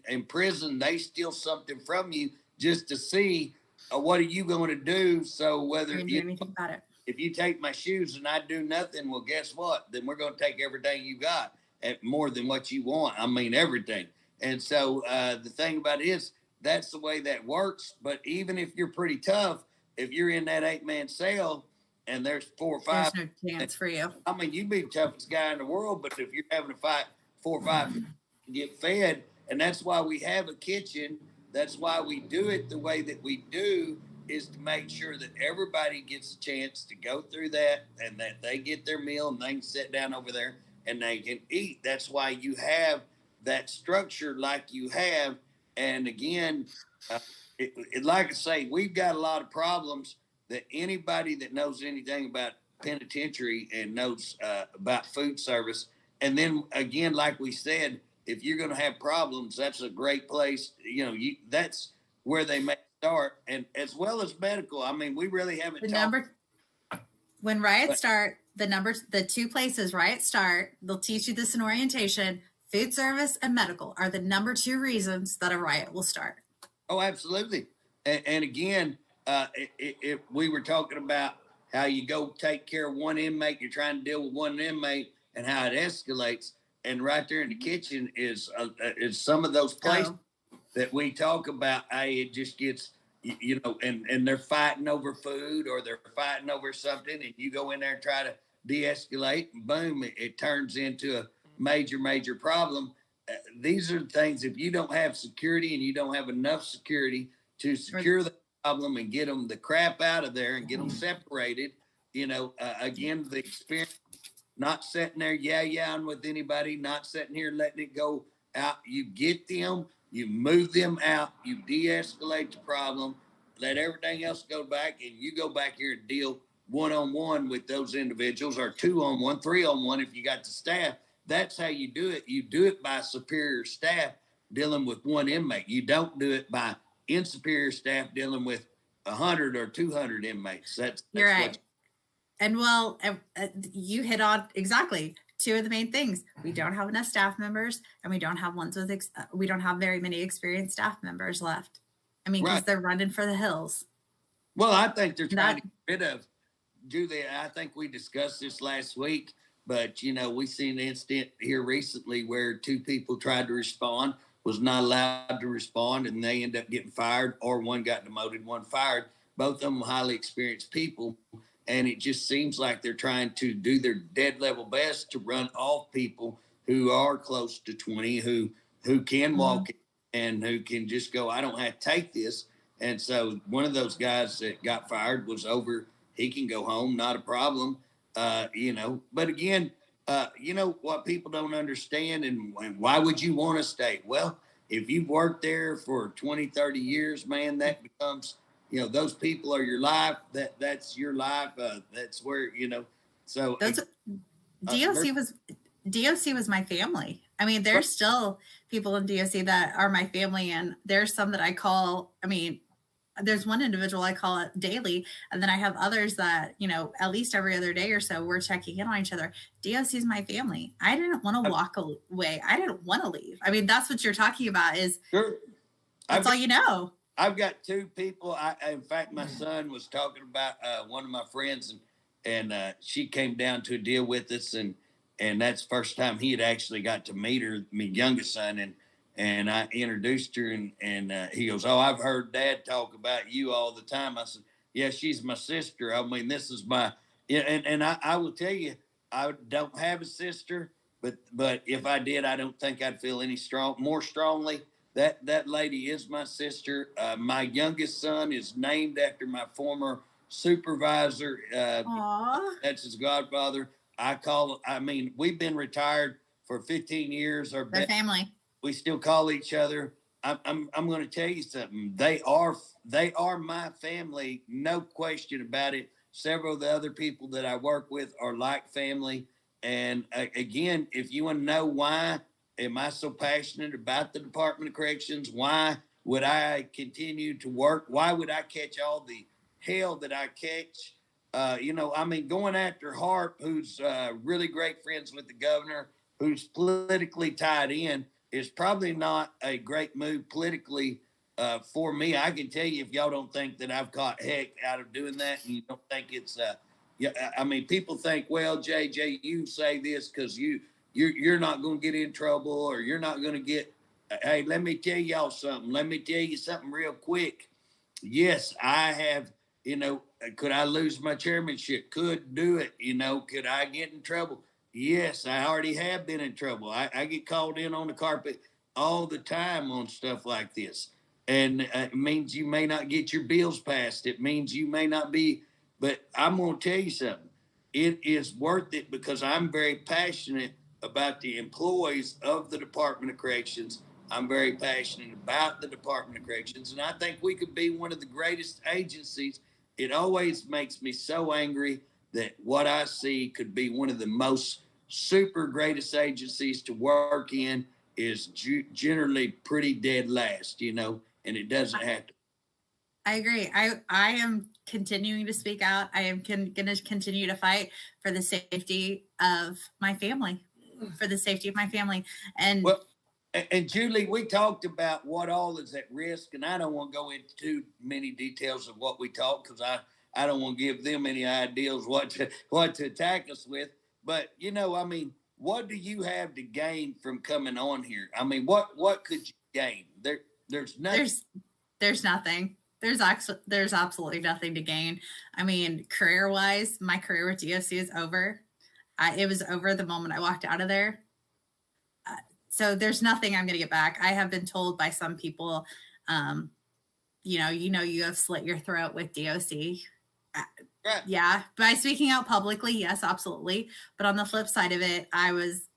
in prison, they steal something from you just to see, what are you going to do? So whether you do anything about it. If you take my shoes and I do nothing, well, guess what? Then we're going to take everything you got, and more than what you want. Everything. And so the thing about it is, that's the way that works. But even if you're pretty tough, if you're in that 8-man cell and there's 4 or 5, there's no chance for you. You'd be the toughest guy in the world, but if you're having to fight 4 or 5 to get fed, and that's why we have a kitchen. That's why we do it the way that we do, is to make sure that everybody gets a chance to go through that and that they get their meal and they can sit down over there and they can eat. That's why you have that structure like you have. And again, like I say, we've got a lot of problems that anybody that knows anything about penitentiary and knows about food service. And then again, like we said, if you're going to have problems, that's a great place. That's where they may start, and as well as medical. We really haven't. When riots start, the 2 places riots start, they'll teach you this in orientation. Food service and medical are the number 2 reasons that a riot will start. Oh, absolutely. And again, if we were talking about how you go take care of one inmate, you're trying to deal with one inmate, and how it escalates. And right there in the kitchen is some of those places that we talk about. It just gets, and they're fighting over food, or they're fighting over something, and you go in there and try to de-escalate, and boom, it turns into a major problem. These are things, if you don't have security and you don't have enough security to secure the problem and get them the crap out of there and get them separated, again, the experience. Not sitting there yeah-yahing with anybody, not sitting here letting it go out. You get them, you move them out, you de-escalate the problem, let everything else go back, and you go back here and deal one-on-one with those individuals, or 2-on-1, 3-on-1 if you got the staff. That's how you do it. You do it by superior staff dealing with one inmate. You don't do it by inferior staff dealing with 100 or 200 inmates. That's You're right. And you hit on exactly 2 of the main things. We don't have enough staff members, and we don't have we don't have very many experienced staff members left. Because they're running for the hills. Well, I think they're trying to get rid of, Julie. I think we discussed this last week, but we seen an incident here recently where 2 people tried to respond, was not allowed to respond, and they end up getting fired, or one got demoted, one fired. Both of them highly experienced people. And it just seems like they're trying to do their dead level best to run off people who are close to 20, who can walk and who can just go, I don't have to take this. And so one of those guys that got fired was over. He can go home, not a problem. But again, what people don't understand, and why would you want to stay? Well, if you've worked there for 20, 30 years, man, that becomes, those people are your life. That's your life. That's where, so Those DOC was my family. I mean, there's still people in DOC that are my family, and there's some that I call, there's one individual I call it daily, and then I have others that, at least every other day or so, we're checking in on each other. DOC is my family. I didn't want to walk away. I didn't want to leave. I mean, that's what you're talking about is sure. That's all you know. I've got two people. In fact, my son was talking about one of my friends, and she came down to a deal with us, and that's the first time he had actually got to meet her, my youngest son, and I introduced her, and he goes, "Oh, I've heard Dad talk about you all the time." I said, "Yeah, she's my sister. I mean, this is my," and I will tell you, I don't have a sister, but if I did, I don't think I'd feel any more strongly. That lady is my sister. My youngest son is named after my former supervisor. That's his godfather. We've been retired for 15 years. Their family. We still call each other. I'm going to tell you something. They are my family, no question about it. Several of the other people that I work with are like family. And again, if you want to know why am I so passionate about the Department of Corrections, why would I continue to work? Why would I catch all the hell that I catch? Going after Harp, who's really great friends with the governor, who's politically tied in, is probably not a great move politically for me. I can tell you, if y'all don't think that I've caught heck out of doing that, and you don't think it's, people think, well, JJ, you say this because you're not going to get in trouble, or you're not going to get. Hey, let me tell y'all something. Let me tell you something real quick. Yes, I have. Could I lose my chairmanship? Could do it. Could I get in trouble? Yes, I already have been in trouble. I get called in on the carpet all the time on stuff like this. And it means you may not get your bills passed. It means you may not be, but I'm going to tell you something. It is worth it because I'm very passionate about the employees of the Department of Corrections. I'm very passionate about the Department of Corrections, and I think we could be one of the greatest agencies. It always makes me so angry that what I see could be one of the most super greatest agencies to work in is generally pretty dead last, and it doesn't have to. I agree. I am continuing to speak out. I am going to continue to fight for the safety of my family, And Julie, we talked about what all is at risk, and I don't want to go into too many details of what we talked because I don't want to give them any ideas what to attack us with. But what do you have to gain from coming on here? I mean, what could you gain? There's nothing. There's nothing. There's absolutely nothing to gain. I mean, career-wise, my career with DOC is over. It was over the moment I walked out of there. So there's nothing I'm going to get back. I have been told by some people, you have slit your throat with DOC. Right. Yeah. By speaking out publicly, yes, absolutely. But on the flip side of it,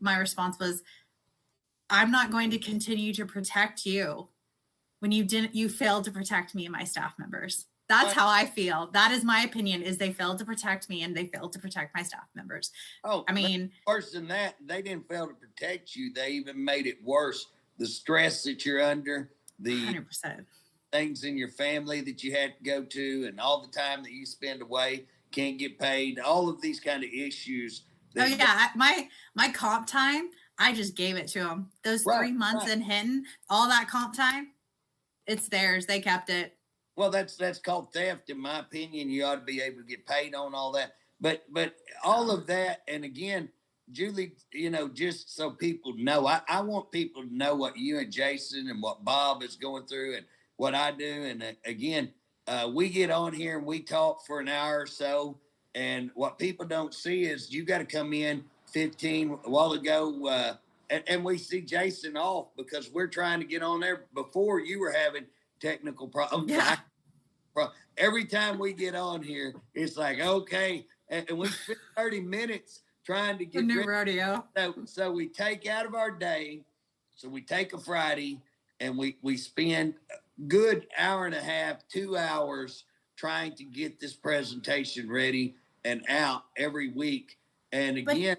my response was, I'm not going to continue to protect you when you failed to protect me and my staff members. That's how I feel. That is my opinion, is they failed to protect me and they failed to protect my staff members. Oh, I mean, worse than that, they didn't fail to protect you. They even made it worse. The stress that you're under, the 100%. Things in your family that you had to go to, and all the time that you spend away, can't get paid, all of these kind of issues. My comp time, I just gave it to them. Those 3 months in Hinton, all that comp time, it's theirs. They kept it. Well, that's called theft, in my opinion. You ought to be able to get paid on all that. But all of that, and again, Julie, just so people know, I want people to know what you and Jason and what Bob is going through and what I do. And again, we get on here and we talk for an hour or so. And what people don't see is you got to come in 15 a while ago. And we see Jason off because we're trying to get on there before you were having technical problems. Yeah. Every time we get on here, it's like, okay, and we spent 30 minutes trying to The get new ready. rodeo. So we take out of our day. So we take a Friday and we spend a good hour and a half, 2 hours trying to get this presentation ready and out every week. And again,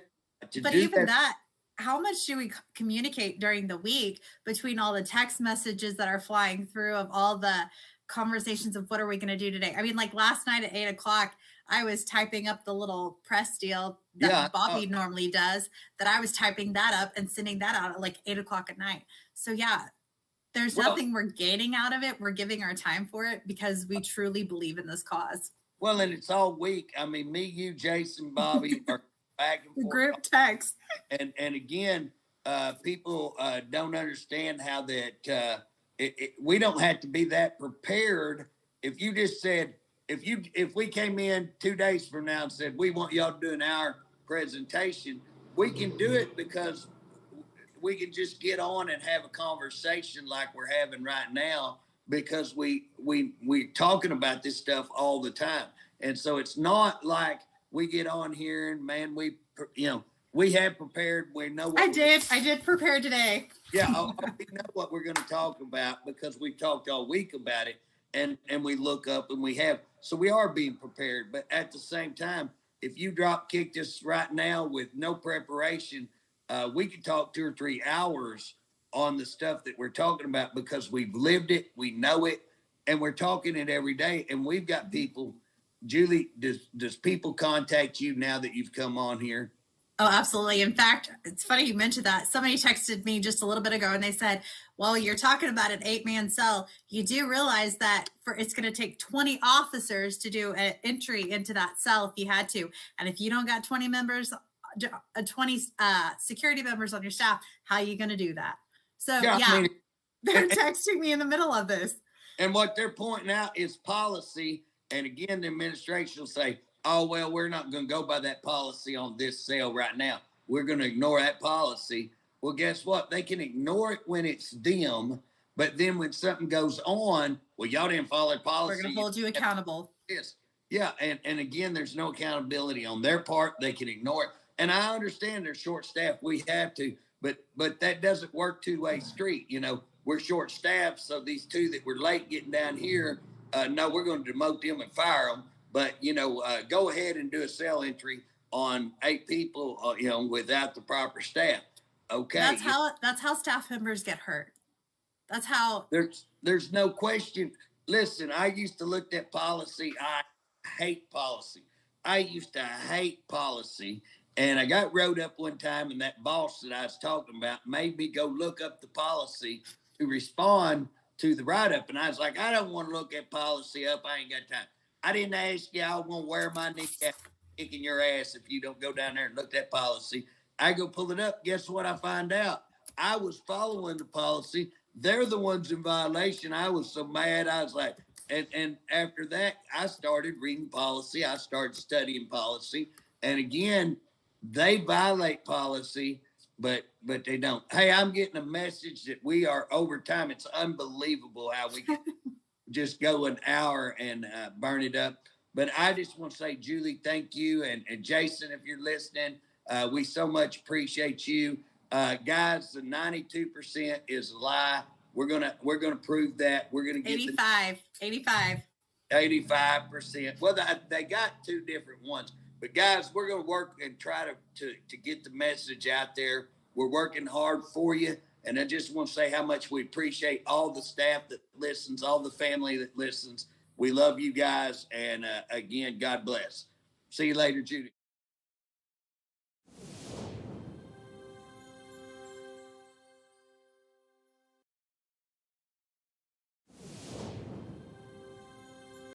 But even that, how much do we communicate during the week between all the text messages that are flying through of all the conversations of what are we going to do today? I mean, like last night at 8:00, I was typing up the little press deal that Bobby normally does, that I was typing that up and sending that out at like 8:00 at night. So yeah, there's nothing we're gaining out of it. We're giving our time for it because we truly believe in this cause. Well, and it's all week. I mean, me, you, Jason, Bobby are back and forth. Group text. And again, people don't understand how that we don't have to be that prepared. If you just said, if we came in 2 days from now and said, we want y'all to do an hour presentation, we can do it because we can just get on and have a conversation like we're having right now, because we're talking about this stuff all the time. And so it's not like we get on here and man, we have prepared. We know what I did prepare today. Yeah, we know what we're going to talk about because we've talked all week about it, and we look up and we have. So we are being prepared. But at the same time, if you drop kicked us right now with no preparation, we could talk 2 or 3 hours on the stuff that we're talking about because we've lived it, we know it, and we're talking it every day. And we've got people. Julie, does people contact you now that you've come on here? Oh, absolutely. In fact, it's funny you mentioned that. Somebody texted me just a little bit ago and they said, well, you're talking about an 8-man cell. You do realize that it's going to take 20 officers to do an entry into that cell if you had to. And if you don't got 20 security members on your staff, how are you going to do that? So they're texting me in the middle of this. And what they're pointing out is policy. And again, the administration will say, oh, well, we're not going to go by that policy on this cell right now. We're going to ignore that policy. Well, guess what? They can ignore it when it's them. But then when something goes on, well, y'all didn't follow that policy. We're going to hold you accountable. Yes. Yeah. And again, there's no accountability on their part. They can ignore it. And I understand they're short staffed. We have to. But that doesn't work two-way street. We're short staffed. So these two that were late getting down here, no, we're going to demote them and fire them. But, go ahead and do a cell entry on 8 people, without the proper staff. Okay. That's how staff members get hurt. That's how. There's no question. Listen, I used to look at policy. I hate policy. I used to hate policy. And I got wrote up one time, and that boss that I was talking about made me go look up the policy to respond to the write-up. And I was like, I don't want to look at policy up. I ain't got time. I didn't ask you. I want to wear my kneecap kicking your ass if you don't go down there and look at that policy. I go pull it up. Guess what I find out? I was following the policy. They're the ones in violation. I was so mad. I was like, and after that, I started reading policy. I started studying policy. And again, they violate policy, but they don't. Hey, I'm getting a message that we are over time. It's unbelievable how we can just go an hour and burn it up. But I just want to say, Julie, thank you. And Jason, if you're listening, we so much appreciate you. Guys, the 92% is a lie. We're gonna prove that. We're gonna get 85%. Well, they got 2 different ones. But guys, we're going to work and try to get the message out there. We're working hard for you. And I just want to say how much we appreciate all the staff that listens, all the family that listens. We love you guys. And again, God bless. See you later, Judy.